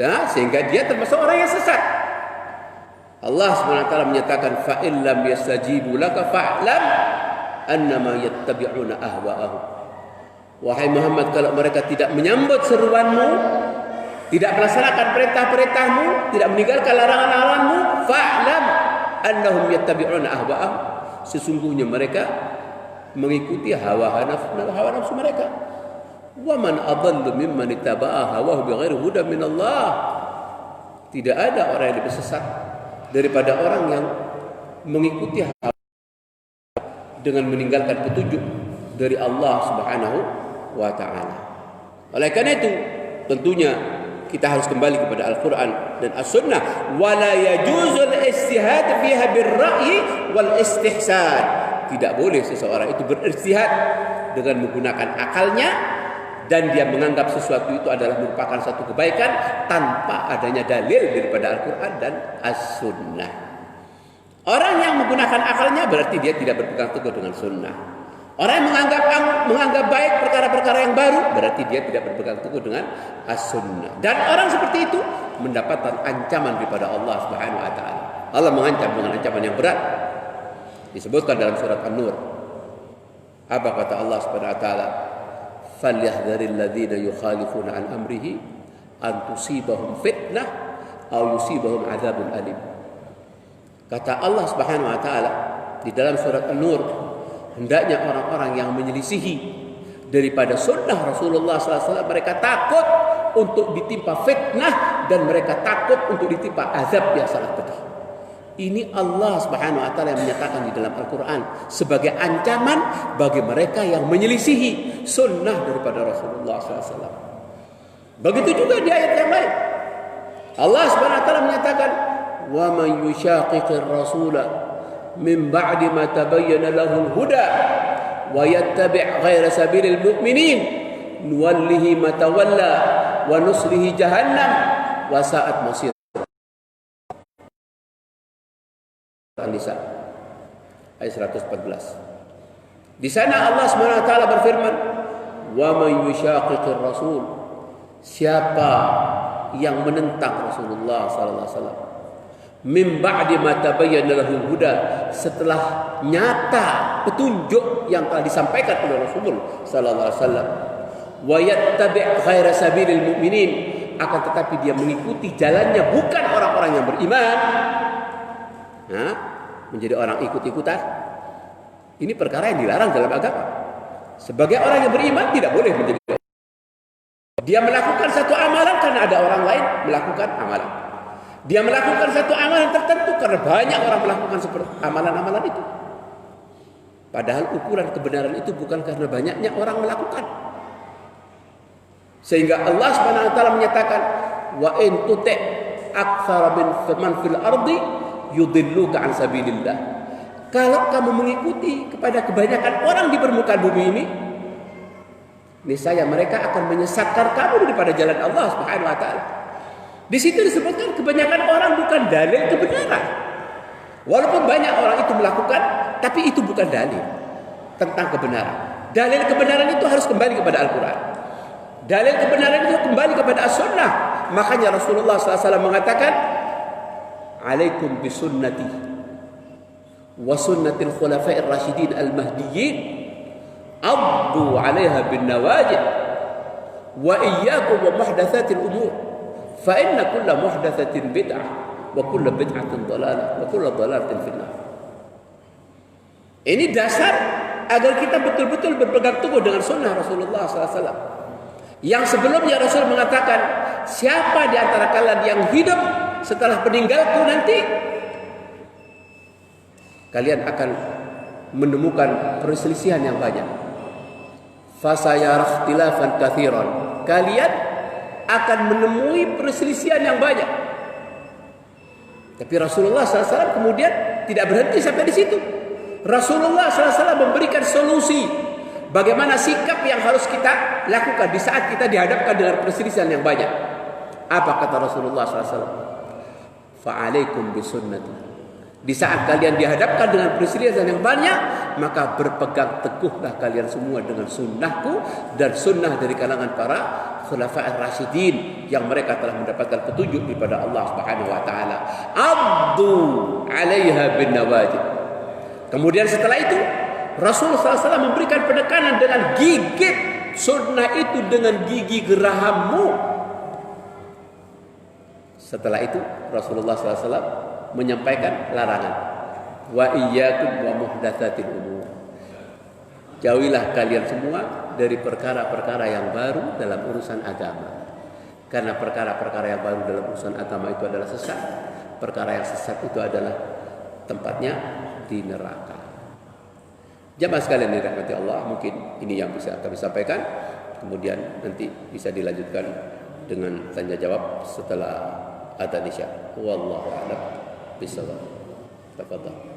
Nah, sehingga dia termasuk orang yang sesat. Allah SWT menyatakan, فَإِنْ لَمْ يَسْتَجِيبُوا لَكَ فَاعْلَمْ أَنَّمَا يَتَّبِعُونَ أَهْوَاءَهُمْ. Wahai Muhammad, kalau mereka tidak menyambut seruanmu, tidak melaksanakan perintah-perintahmu, tidak meninggalkan larangan-laranganmu, fa'lam annahum yattabi'una ahwa'ahum. Sesungguhnya mereka mengikuti hawa nafsu mereka. Wa man adallu mimman ittaba'a hawahu bighairi hudan min Allah. Tidak ada orang yang lebih sesat daripada orang yang mengikuti hawa dengan meninggalkan petunjuk dari Allah Subhanahu wa taala. Oleh karena itu, tentunya kita harus kembali kepada Al-Quran dan As-Sunnah. Wala yajuzul istihad fiha birra'yi wal istihsan. Tidak boleh seseorang itu beristihad dengan menggunakan akalnya dan dia menganggap sesuatu itu adalah merupakan satu kebaikan tanpa adanya dalil daripada Al-Quran dan As-Sunnah. Orang yang menggunakan akalnya berarti dia tidak berpegang teguh dengan Sunnah. Orang yang menganggap baik perkara-perkara yang baru berarti dia tidak berpegang teguh dengan As-Sunnah. Dan orang seperti itu mendapatkan ancaman daripada Allah Subhanahu wa taala. Allah mengancam dengan ancaman yang berat. Disebutkan dalam surat An-Nur. Apa kata Allah Subhanahu wa taala? "Falyahdharil ladzina yukhalifuna an amrihi an tusibahum fitnah aw yusibahum adzabun alim." Kata Allah Subhanahu wa taala di dalam surat An-Nur, hendaknya orang-orang yang menyelisihi daripada sunnah Rasulullah SAW, mereka takut untuk ditimpa fitnah dan mereka takut untuk ditimpa azab yang sangat pedih. Ini Allah Subhanahu wa taala yang menyatakan di dalam Al-Quran sebagai ancaman bagi mereka yang menyelisihi sunnah daripada Rasulullah SAW. Begitu juga di ayat yang lain. Allah Subhanahu wa taala menyatakan, "Wa man yushaqiqir rasula min ba'di ma tabayyana lahul huda wa yattabi' ghaira sabilil mu'minin nuwallihi ma tawalla wa nuslihi jahannam wa sa'at masir." An-Nisa ayat 114. Di sana Allah Subhanahu wa taala berfirman, "Wa man yushaqiqir rasul." Siapa yang menentang Rasulullah sallallahu alaihi wasallam min ba'di ma tabayyana lahul huda, setelah nyata petunjuk yang telah disampaikan oleh Rasul sallallahu alaihi wasallam, wa yattabi' ghaira sabilil mu'minin, akan tetapi dia mengikuti jalannya bukan orang-orang yang beriman, menjadi orang ikut-ikutan. Ini perkara yang dilarang dalam agama. Sebagai orang yang beriman tidak boleh menjadi dia melakukan satu amalan karena ada orang lain melakukan amalan. Dia melakukan satu amalan tertentu karena banyak orang melakukan amalan-amalan itu. Padahal ukuran kebenaran itu bukan karena banyaknya orang melakukan. Sehingga Allah Subhanahu wa taala menyatakan, "Wa in tuti' aktsara man fil ardi yudilluka an sabilillah." Kalau kamu mengikuti kepada kebanyakan orang di permukaan bumi ini, niscaya mereka akan menyesatkan kamu daripada jalan Allah Subhanahu wa taala. Di situ disebutkan kebanyakan orang bukan dalil kebenaran. Walaupun banyak orang itu melakukan, tapi itu bukan dalil tentang kebenaran. Dalil kebenaran itu harus kembali kepada Al-Quran. Dalil kebenaran itu kembali kepada As-Sunnah. Makanya Rasulullah SAW mengatakan, "Alaikum bisunnati wa sunnatil khulafa'ir rasyidin al-mahdiyyin, addu 'alaiha bin nawajid, wa iyyakum wa muhdatsatil umur, fa inna kulla muhdatsatin bid'ah wa kulla bid'atin dhalalah wa kulla dhalalatin finnar." Ini dasar agar kita betul-betul berpegang teguh dengan sunnah Rasulullah SAW. Yang sebelumnya Rasul mengatakan, siapa di antara kalian yang hidup setelah peninggalku nanti, kalian akan menemukan perselisihan yang banyak. Fasayara ikhtilafan katsiran. Kalian akan menemui perselisihan yang banyak. Tapi Rasulullah SAW kemudian tidak berhenti sampai di situ. Rasulullah SAW memberikan solusi bagaimana sikap yang harus kita lakukan di saat kita dihadapkan dengan perselisihan yang banyak. Apa kata Rasulullah SAW? fa'alaikum bisunnati. Di saat kalian dihadapkan dengan perselisihan yang banyak, maka berpegang teguhlah kalian semua dengan sunnahku dan sunnah dari kalangan para khulafa'ir rasyidin yang mereka telah mendapatkan petunjuk daripada Allah Subhanahu wa taala. Abdu 'alaiha bin nawajid. Kemudian setelah itu Rasulullah SAW memberikan penekanan dengan gigit sunnah itu dengan gigi geraham. Setelah itu Rasulullah SAW menyampaikan larangan. Wa iyyakum wa muhdatsatil umur. Jauhilah kalian semua dari perkara-perkara yang baru dalam urusan agama. Karena perkara-perkara yang baru dalam urusan agama itu adalah sesat. Perkara yang sesat itu adalah tempatnya di neraka. Jamaah sekalian dirahmati Allah, mungkin ini yang bisa kami sampaikan. Kemudian nanti bisa dilanjutkan dengan tanya jawab setelah adzan Isya. Wallahu a'lam bishawab. Tafadhal.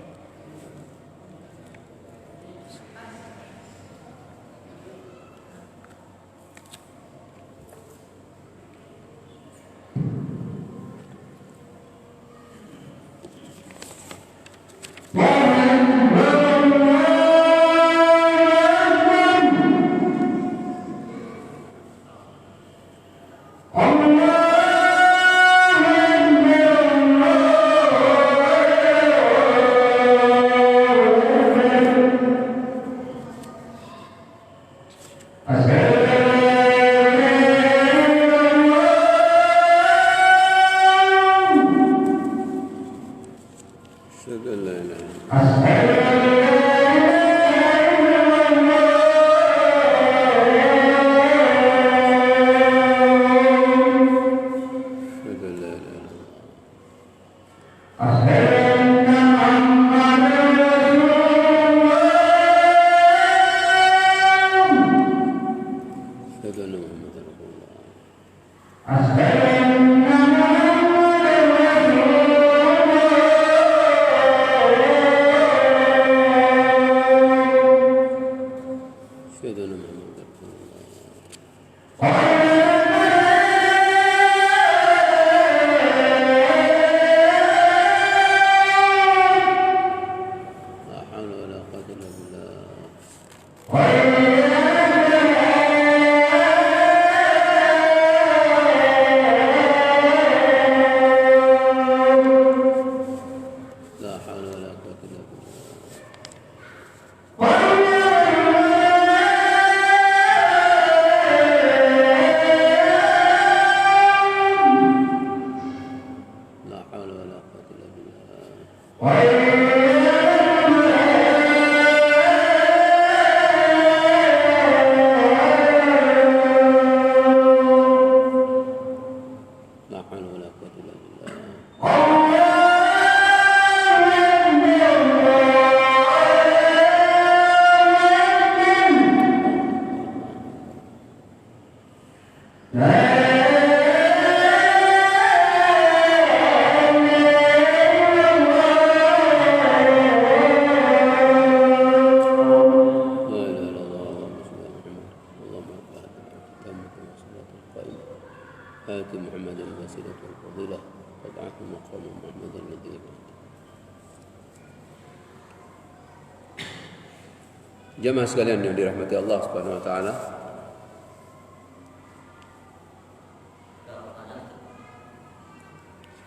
Jemaah sekalian yang dirahmati Allah Subhanahu wa taala.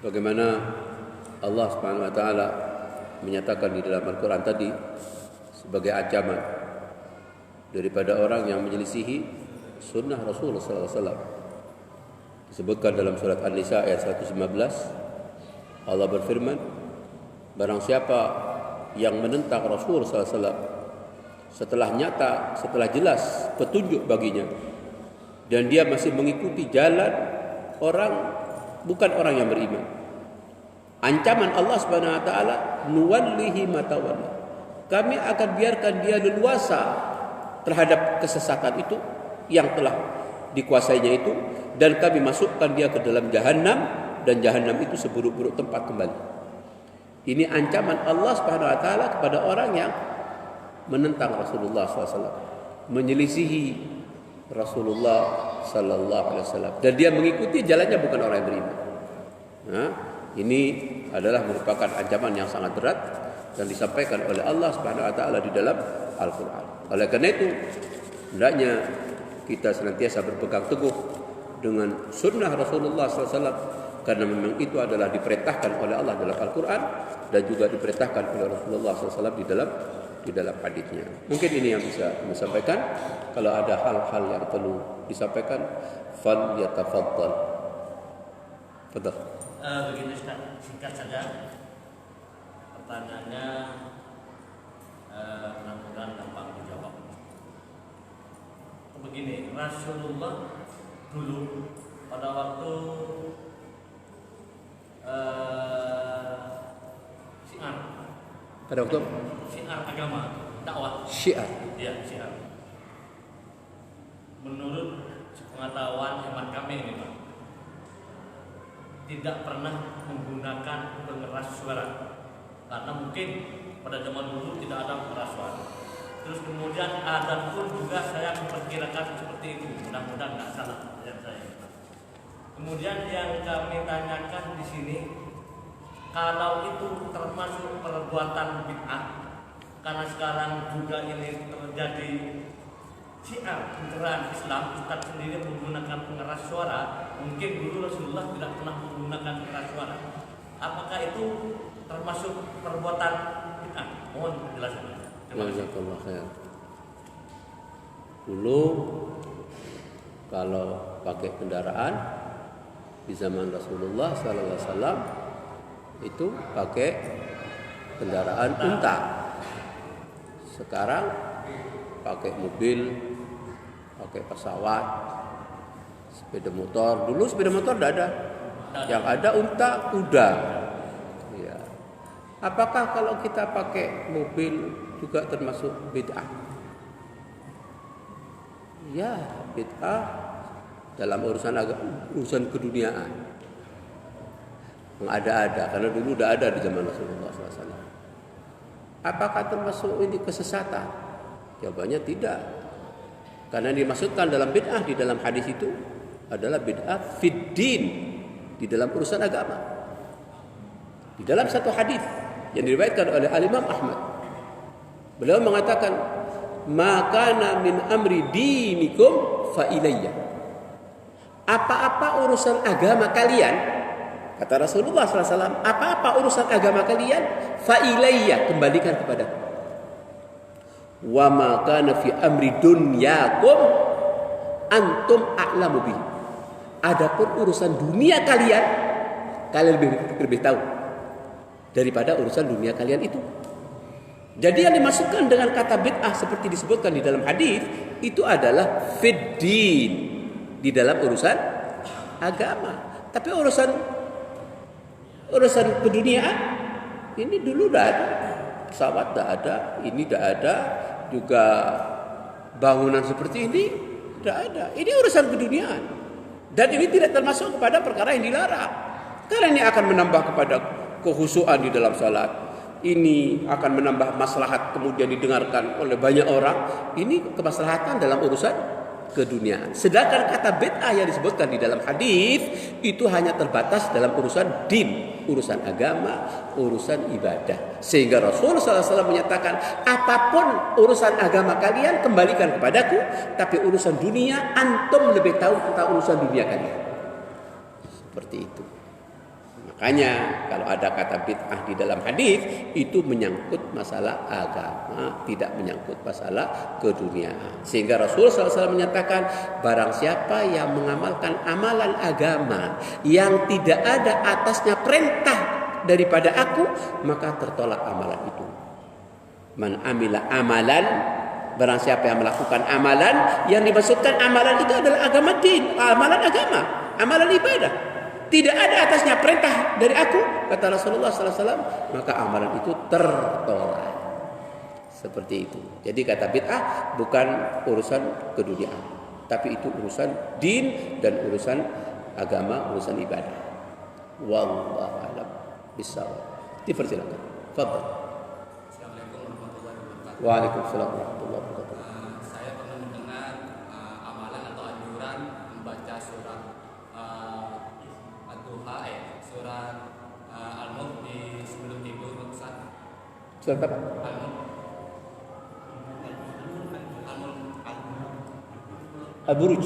Bagaimana Allah Subhanahu wa taala menyatakan di dalam Al-Qur'an tadi sebagai ancaman daripada orang yang menyelisihi sunnah Rasulullah sallallahu alaihi wasallam. Disebutkan dalam surat An-Nisa ayat 115, Allah berfirman, barang siapa yang menentang Rasul sallallahu alaihi wasallam setelah nyata, setelah jelas petunjuk baginya, dan dia masih mengikuti jalan orang bukan orang yang beriman, ancaman Allah Subhanahu wa taala, nuwallihi ma tawalla, kami akan biarkan dia leluasa terhadap kesesatan itu yang telah dikuasainya itu, dan kami masukkan dia ke dalam jahanam, dan jahanam itu seburuk-buruk tempat kembali. Ini ancaman Allah Subhanahu wa taala kepada orang yang menentang Rasulullah SAW, menyelisihi Rasulullah Sallallahu Alaihi Wasallam, dan dia mengikuti jalannya bukan orang yang beriman. Nah, Ini adalah merupakan ancaman yang sangat berat dan disampaikan oleh Allah Subhanahu wa taala di dalam Al-Qur'an. Oleh karena itu, hendaknya kita senantiasa berpegang teguh dengan sunnah Rasulullah SAW, karena memang itu adalah diperintahkan oleh Allah dalam Al-Quran dan juga diperintahkan oleh Rasulullah SAW di dalam hadisnya. Mungkin ini yang bisa saya sampaikan. Kalau ada hal-hal yang perlu disampaikan, fal yatafaddal. Fadhal. Begini Ustaz, singkat saja. Pertanyaannya mudah-mudahan gampang dijawab. Begini, Rasulullah dulu pada waktu syiar Pada waktu syiar agama dakwah syiar. ya syiar, menurut pengetahuan hemat kami ini Pak, tidak pernah menggunakan pengeras suara karena mungkin pada zaman dulu tidak ada pengeras suara. Terus kemudian adzan pun juga saya memperkirakan seperti itu, mudah-mudahan nggak salah yang saya. Kemudian yang kami tanyakan di sini, kalau itu termasuk perbuatan bid'ah, karena sekarang juga ini terjadi syiar pencerahan Islam, Ustaz sendiri menggunakan pengeras suara, mungkin dulu Rasulullah tidak pernah menggunakan pengeras suara. Apakah itu termasuk perbuatan bid'ah? Mohon penjelasannya. Jazakallah khair. Dulu kalau pakai kendaraan di zaman Rasulullah SAW itu pakai kendaraan unta. Sekarang pakai mobil, pakai pesawat, sepeda motor. Dulu sepeda motor tidak ada. Yang ada unta, kuda. Ya. Apakah kalau kita pakai mobil juga termasuk bid'ah? Ya, bid'ah dalam urusan keduniaan. Mengada-ada, karena dulu sudah ada di zaman Rasulullah SAW. Apakah termasuk ini kesesatan? Jawabannya tidak. Karena yang dimaksudkan dalam bid'ah di dalam hadis itu adalah bid'ah fid din, di dalam urusan agama. Di dalam satu hadis yang diriwayatkan oleh Al-Imam Ahmad, beliau mengatakan, "Makana min amri dinikum fa ilayya." Apa-apa urusan agama kalian, kata Rasulullah SAW, apa-apa urusan agama kalian, fa ilayya, kembalikan kepadaku. Wa ma kana fi amri dunyakum antum a'lamu bihi. Adapun urusan dunia kalian, kalian lebih tahu daripada urusan dunia kalian itu. Jadi yang dimaksudkan dengan kata bid'ah seperti disebutkan di dalam hadis itu adalah fid din, di dalam urusan agama. Tapi urusan keduniaan ini dulu tidak ada. Pesawat tidak ada, ini tidak ada, juga bangunan seperti ini tidak ada. Ini urusan keduniaan. Dan ini tidak termasuk kepada perkara yang dilarang. Karena ini akan menambah kepada kekhusyuan di dalam salat. Ini akan menambah maslahat kemudian didengarkan oleh banyak orang. Ini kemaslahatan dalam urusan keduniaan. Sedangkan kata bid'ah yang disebutkan di dalam hadis itu hanya terbatas dalam urusan din, urusan agama, urusan ibadah. Sehingga Rasulullah SAW menyatakan, apapun urusan agama kalian kembalikan kepadaku, tapi urusan dunia antum lebih tahu tentang urusan dunia kalian. Seperti itu. Makanya kalau ada kata bid'ah di dalam hadis itu menyangkut masalah agama, tidak menyangkut masalah keduniaan. Sehingga Rasulullah SAW menyatakan, barang siapa yang mengamalkan amalan agama yang tidak ada atasnya perintah daripada aku, maka tertolak amalan itu. Man amila amalan, barang siapa yang melakukan amalan, yang dimaksudkan amalan itu adalah agama din, amalan agama, amalan ibadah. Tidak ada atasnya perintah dari aku, kata Rasulullah SAW, maka amalan itu tertolak. Seperti itu. Jadi kata bid'ah bukan urusan keduniaan, tapi itu urusan din dan urusan agama, urusan ibadah. Wallahu a'lam bishawab. Dipersilakan. Fadhil. Assalamualaikum warahmatullahi wabarakatuh. Waalaikumsalam warahmatullahi wabarakatuh. Saya pernah mendengar amalan atau anjuran membaca surat Ad-Duha, surat Surat apa? Al-Buruj.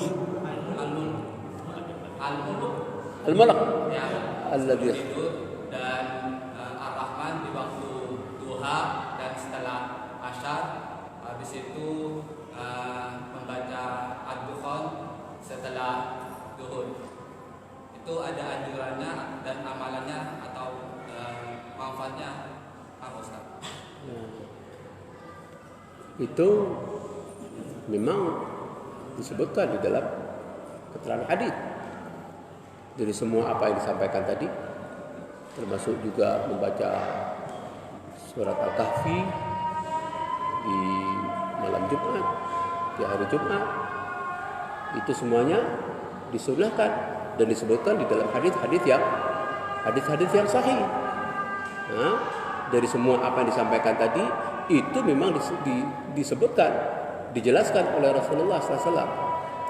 Al-Malak. Ya, Alladhi. itu dan Ar-Rahman di waktu duha dan setelah asyar. Habis itu membaca Ad-Dukhan setelah duhur. Itu ada anjurannya dan amalannya atau manfaatnya apa Ustaz? Itu memang disebutkan di dalam keterangan hadis. Dari semua apa yang disampaikan tadi, termasuk juga membaca surat Al-Kahfi di malam Jumat, di hari Jumat, itu semuanya disunahkan dan disebutkan di dalam hadis-hadis yang sahih. Nah, dari semua apa yang disampaikan tadi itu memang disebutkan, dijelaskan oleh Rasulullah SAW.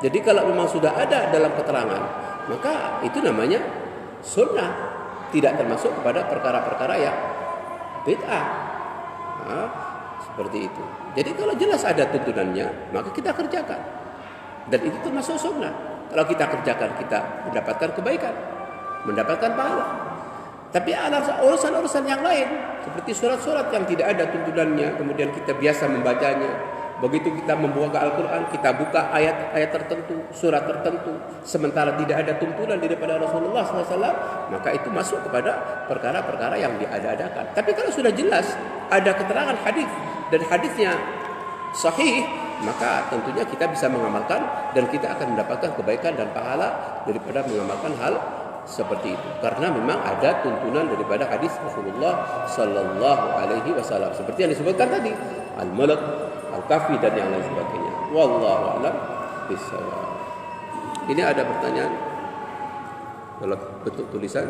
Jadi kalau memang sudah ada dalam keterangan, maka itu namanya sunnah, tidak termasuk kepada perkara-perkara yang bid'ah. Nah, seperti itu. Jadi kalau jelas ada tuntunannya, maka kita kerjakan. Dan itu termasuk sunnah. Kalau kita kerjakan, kita mendapatkan kebaikan, mendapatkan pahala. Tapi ada urusan-urusan yang lain, seperti surat-surat yang tidak ada tuntunannya, kemudian kita biasa membacanya. Begitu kita membuka Al-Quran, kita buka ayat-ayat tertentu, surat tertentu, sementara tidak ada tuntunan daripada Rasulullah SAW, maka itu masuk kepada perkara-perkara yang diada-adakan. Tapi kalau sudah jelas ada keterangan hadis dan hadisnya sahih, maka tentunya kita bisa mengamalkan dan kita akan mendapatkan kebaikan dan pahala daripada mengamalkan hal seperti itu. Karena memang ada tuntunan daripada hadis Rasulullah Sallallahu Alaihi Wasallam seperti yang disebutkan tadi, Al-Malak, Al-Kahfi dan yang lain sebagainya. Wallahu a'lam bishawab. Ini ada pertanyaan dalam bentuk tulisan.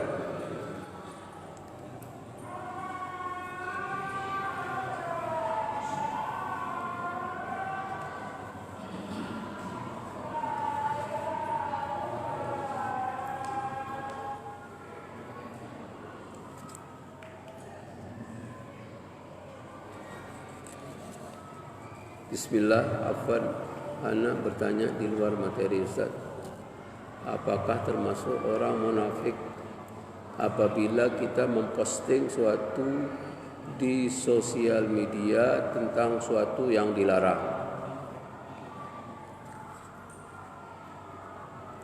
Bismillah, afwan, anak bertanya di luar materi Ustaz. Apakah termasuk orang munafik apabila kita memposting suatu di sosial media tentang suatu yang dilarang,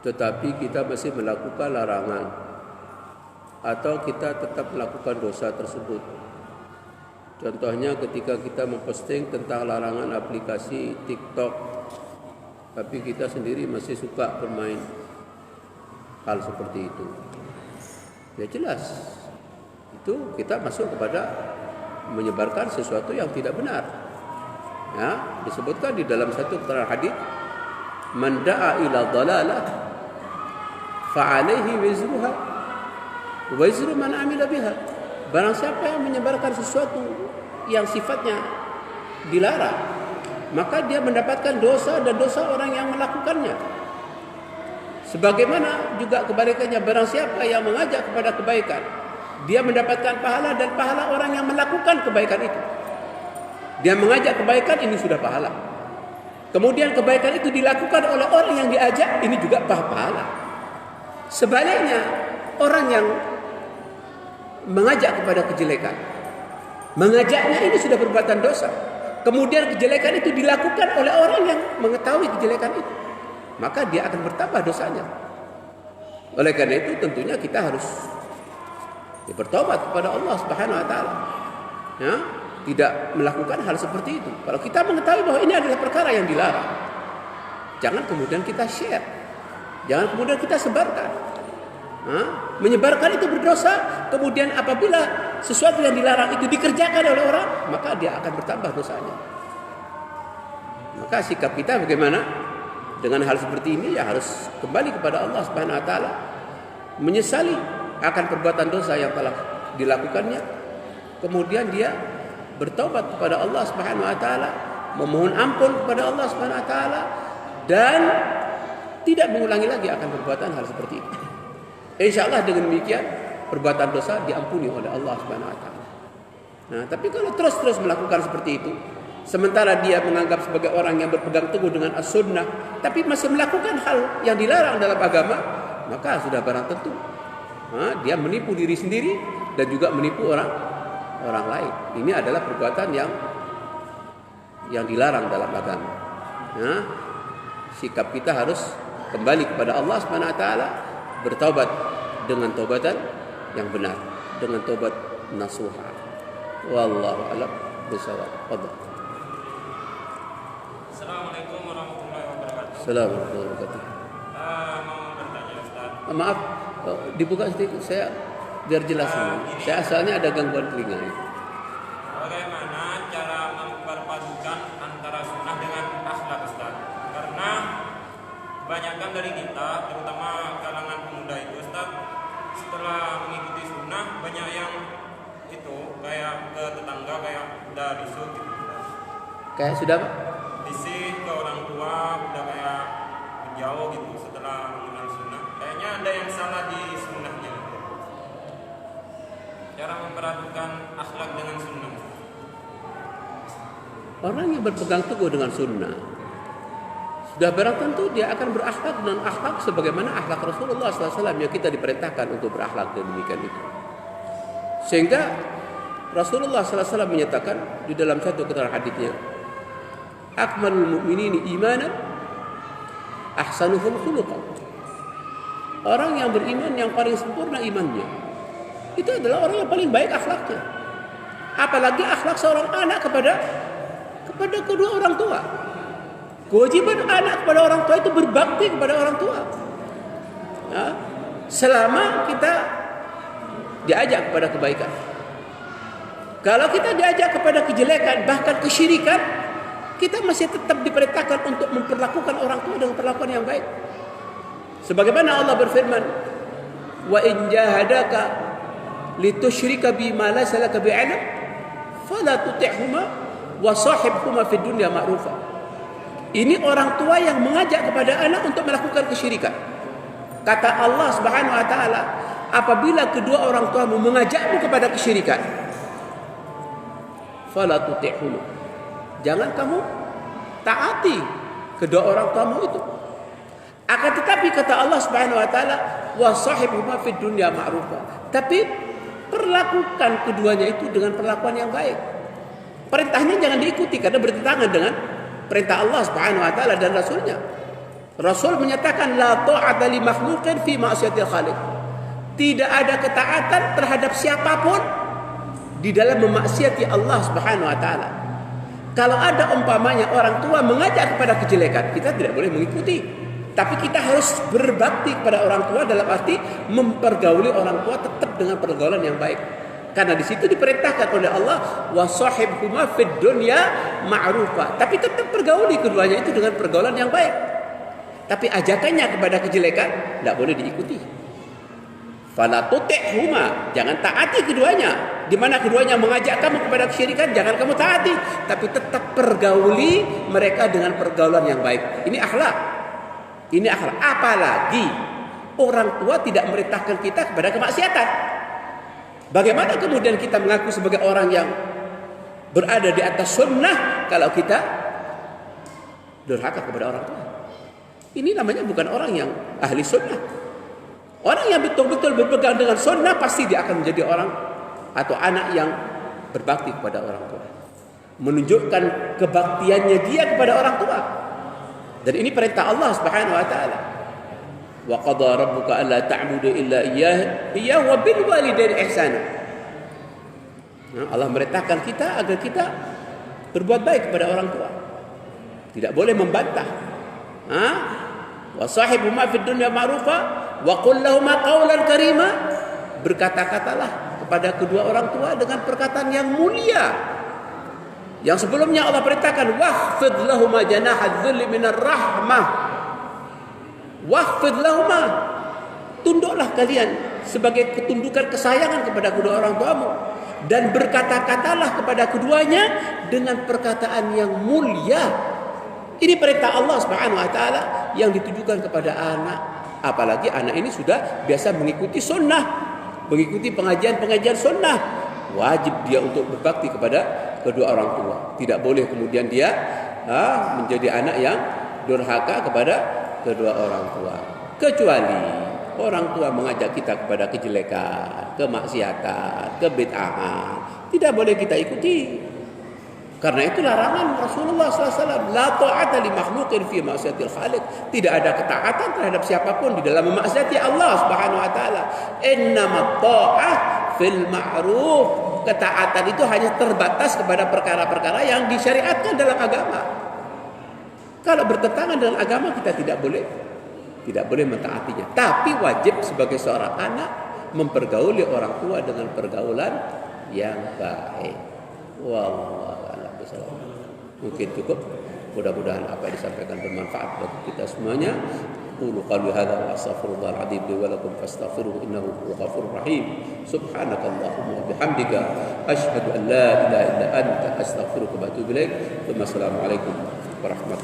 tetapi kita masih melakukan larangan, atau kita tetap melakukan dosa tersebut? Contohnya ketika kita memposting tentang larangan aplikasi TikTok, tapi kita sendiri masih suka bermain hal seperti itu. Ya jelas, itu kita masuk kepada menyebarkan sesuatu yang tidak benar. Ya, disebutkan di dalam satu keterangan hadis, "Man da'a ila dhalalah fa 'alaihi wizruha wa wizru man 'amila biha." Barang siapa yang menyebarkan sesuatu yang sifatnya dilarang, maka dia mendapatkan dosa dan dosa orang yang melakukannya. Sebagaimana juga kebalikannya, barang siapa yang mengajak kepada kebaikan, dia mendapatkan pahala dan pahala orang yang melakukan kebaikan itu. Dia mengajak kebaikan, ini sudah pahala. Kemudian kebaikan itu dilakukan oleh orang yang diajak, ini juga pahala. Sebaliknya, orang yang mengajak kepada kejelekan, mengajaknya ini sudah perbuatan dosa. Kemudian kejelekan itu dilakukan oleh orang yang mengetahui kejelekan itu, maka dia akan bertambah dosanya. Oleh karena itu tentunya kita harus bertobat kepada Allah Subhanahu wa taala. Ya, tidak melakukan hal seperti itu. Kalau kita mengetahui bahwa ini adalah perkara yang dilarang, jangan kemudian kita share. Jangan kemudian kita sebarkan. Menyebarkan itu berdosa. Kemudian apabila sesuatu yang dilarang itu dikerjakan oleh orang, maka dia akan bertambah dosanya. Maka sikap kita bagaimana dengan hal seperti ini? Ya harus kembali kepada Allah Subhanahu wa taala, menyesali akan perbuatan dosa yang telah dilakukannya, kemudian dia bertobat kepada Allah Subhanahu wa taala, memohon ampun kepada Allah Subhanahu wa taala, dan tidak mengulangi lagi akan perbuatan hal seperti itu. Insyaallah dengan demikian perbuatan dosa diampuni oleh Allah Subhanahu wa taala. Nah, tapi kalau terus-terus melakukan seperti itu, sementara dia menganggap sebagai orang yang berpegang teguh dengan as-sunnah, tapi masih melakukan hal yang dilarang dalam agama, maka sudah barang tentu dia menipu diri sendiri dan juga menipu orang lain. Ini adalah perbuatan yang dilarang dalam agama. Nah, sikap kita harus kembali kepada Allah Subhanahu wa taala, bertaubat dengan taubatan yang benar, dengan taubat nasuha. Wallahu a'lam bishawab. Fadhal. Assalamualaikum warahmatullahi wabarakatuh. Assalamualaikum warahmatullahi wabarakatuh. Mau bertanya Ustaz. Maaf, dibuka sedikit saya biar jelas. Saya asalnya ada gangguan telinga. Bagaimana cara memperpadukan antara sunnah dengan akhlak Ustaz? Karena kebanyakan dari kita, terutama kalangan pemuda itu Ustaz, setelah mengikuti sunnah banyak yang itu kayak ke tetangga kayak udah risut gitu. Kayak sudah Pak? Risih ke orang tua udah kayak jauh gitu setelah mengenal sunnah. Kayaknya ada yang salah di sunnahnya. Cara memperhatikan akhlak dengan sunnah. Orang yang berpegang teguh dengan sunnah, sudah barang tentu dia akan berakhlak dengan akhlak sebagaimana akhlak Rasulullah SAW yang kita diperintahkan untuk berakhlak demikian itu. Sehingga Rasulullah SAW menyatakan di dalam satu keterangan hadisnya, akmalul mu'minina imanan ahsanuhum khuluqan. Orang yang beriman yang paling sempurna imannya, itu adalah orang yang paling baik akhlaknya. Apalagi akhlak seorang anak kepada kedua orang tua. Kewajiban anak kepada orang tua itu berbakti kepada orang tua. Ya, selama kita diajak kepada kebaikan. Kalau kita diajak kepada kejelekan, bahkan kesyirikan, kita masih tetap diperintahkan untuk memperlakukan orang tua dengan perlakuan yang baik. Sebagaimana Allah berfirman, "Wa in jahadaka litusyrika bima laysa laka bi'ilm, fala tuti'huma wa sahibhuma fid dunya ma'rufa." Ini orang tua yang mengajak kepada anak untuk melakukan kesyirikan. Kata Allah Subhanahu wa taala, apabila kedua orang tuamu mengajakmu kepada kesyirikan, fala tuti'huma, jangan kamu taati kedua orang tuamu itu. Akan tetapi kata Allah Subhanahu wa taala, wa sahibhuma fid dunya ma'rufa. Tapi perlakukan keduanya itu dengan perlakuan yang baik. Perintahnya jangan diikuti karena bertentangan dengan perintah Allah Subhanahu wa taala dan rasulnya. Rasul menyatakan la ta'ata li makhluqin fi ma'siyatil khaliq. Tidak ada ketaatan terhadap siapapun di dalam memaksiati Allah Subhanahu wa taala. Kalau ada umpamanya orang tua mengajak kepada kejelekan, kita tidak boleh mengikuti. Tapi kita harus berbakti kepada orang tua dalam arti mempergauli orang tua tetap dengan pergaulan yang baik. Karena di situ diperintahkan oleh Allah wa sahibhuma fid dunya ma'rufa. Tapi tetap pergauli keduanya itu dengan pergaulan yang baik. Tapi ajakannya kepada kejelekan tidak boleh diikuti. Fala tuti'huma, jangan taati keduanya. Di mana keduanya mengajak kamu kepada kesyirikan, jangan kamu taati, tapi tetap pergauli mereka dengan pergaulan yang baik. Ini akhlak. Ini akhlak. Apalagi orang tua tidak merintahkan kita kepada kemaksiatan. Bagaimana kemudian kita mengaku sebagai orang yang berada di atas sunnah kalau kita durhaka kepada orang tua? Ini namanya bukan orang yang ahli sunnah. Orang yang betul-betul berpegang dengan sunnah pasti dia akan menjadi orang atau anak yang berbakti kepada orang tua, menunjukkan kebaktiannya dia kepada orang tua. Dan ini perintah Allah Subhanahu wa taala. Wa qadha rabbuka alla ta'budu illa iyyahu wa bil walidayni ihsana. Allah merintahkan kita agar kita berbuat baik kepada orang tua. Tidak boleh membantah. Wa sahibhuma fid dunya ma'rufa wa qul lahumā qawlan karīmā. Berkata-katalah kepada kedua orang tua dengan perkataan yang mulia. Yang sebelumnya Allah perintahkan wahfid lahuma janaha dzulli minar rahmah. Wahfid lahuma, tunduklah kalian sebagai ketundukan kesayangan kepada kedua orang tuamu dan berkata-katalah kepada keduanya dengan perkataan yang mulia. Ini perintah Allah Subhanahu wa taala yang ditujukan kepada anak, apalagi anak ini sudah biasa mengikuti sunnah, mengikuti pengajian-pengajian sunnah. wajib dia untuk berbakti kepada kedua orang tua. Tidak boleh kemudian dia menjadi anak yang durhaka kepada kedua orang tua. Kecuali orang tua mengajak kita kepada kejelekan, kemaksiatan, kebid'ahan, tidak boleh kita ikuti. Karena itu larangan Rasulullah SAW. La ta'ata li makhluqin fi ma'siyatil khaliq. Tidak ada ketaatan terhadap siapapun di dalam memaksiati Allah Subhanahu wa taala. Innamat ta'ah fil ma'ruf. Ketaatan itu hanya terbatas kepada perkara-perkara yang disyariatkan dalam agama. Kalau bertentangan dengan agama kita tidak boleh mentaatinya. Tapi wajib sebagai seorang anak mempergauli orang tua dengan pergaulan yang baik. Wallahu a'lam bishawab. Mungkin cukup. Mudah-mudahan apa yang disampaikan bermanfaat bagi kita semuanya. Qulu qawli hadza wa astaghfirullahal adzim li wa lakum fastaghfiruhu innahu huwal ghafurur rahim. Subhanakallahumma wa bihamdika asyhadu an la ilaha illa anta astaghfiruka wa atubu ilaik. Assalamu alaikum warahmatullahi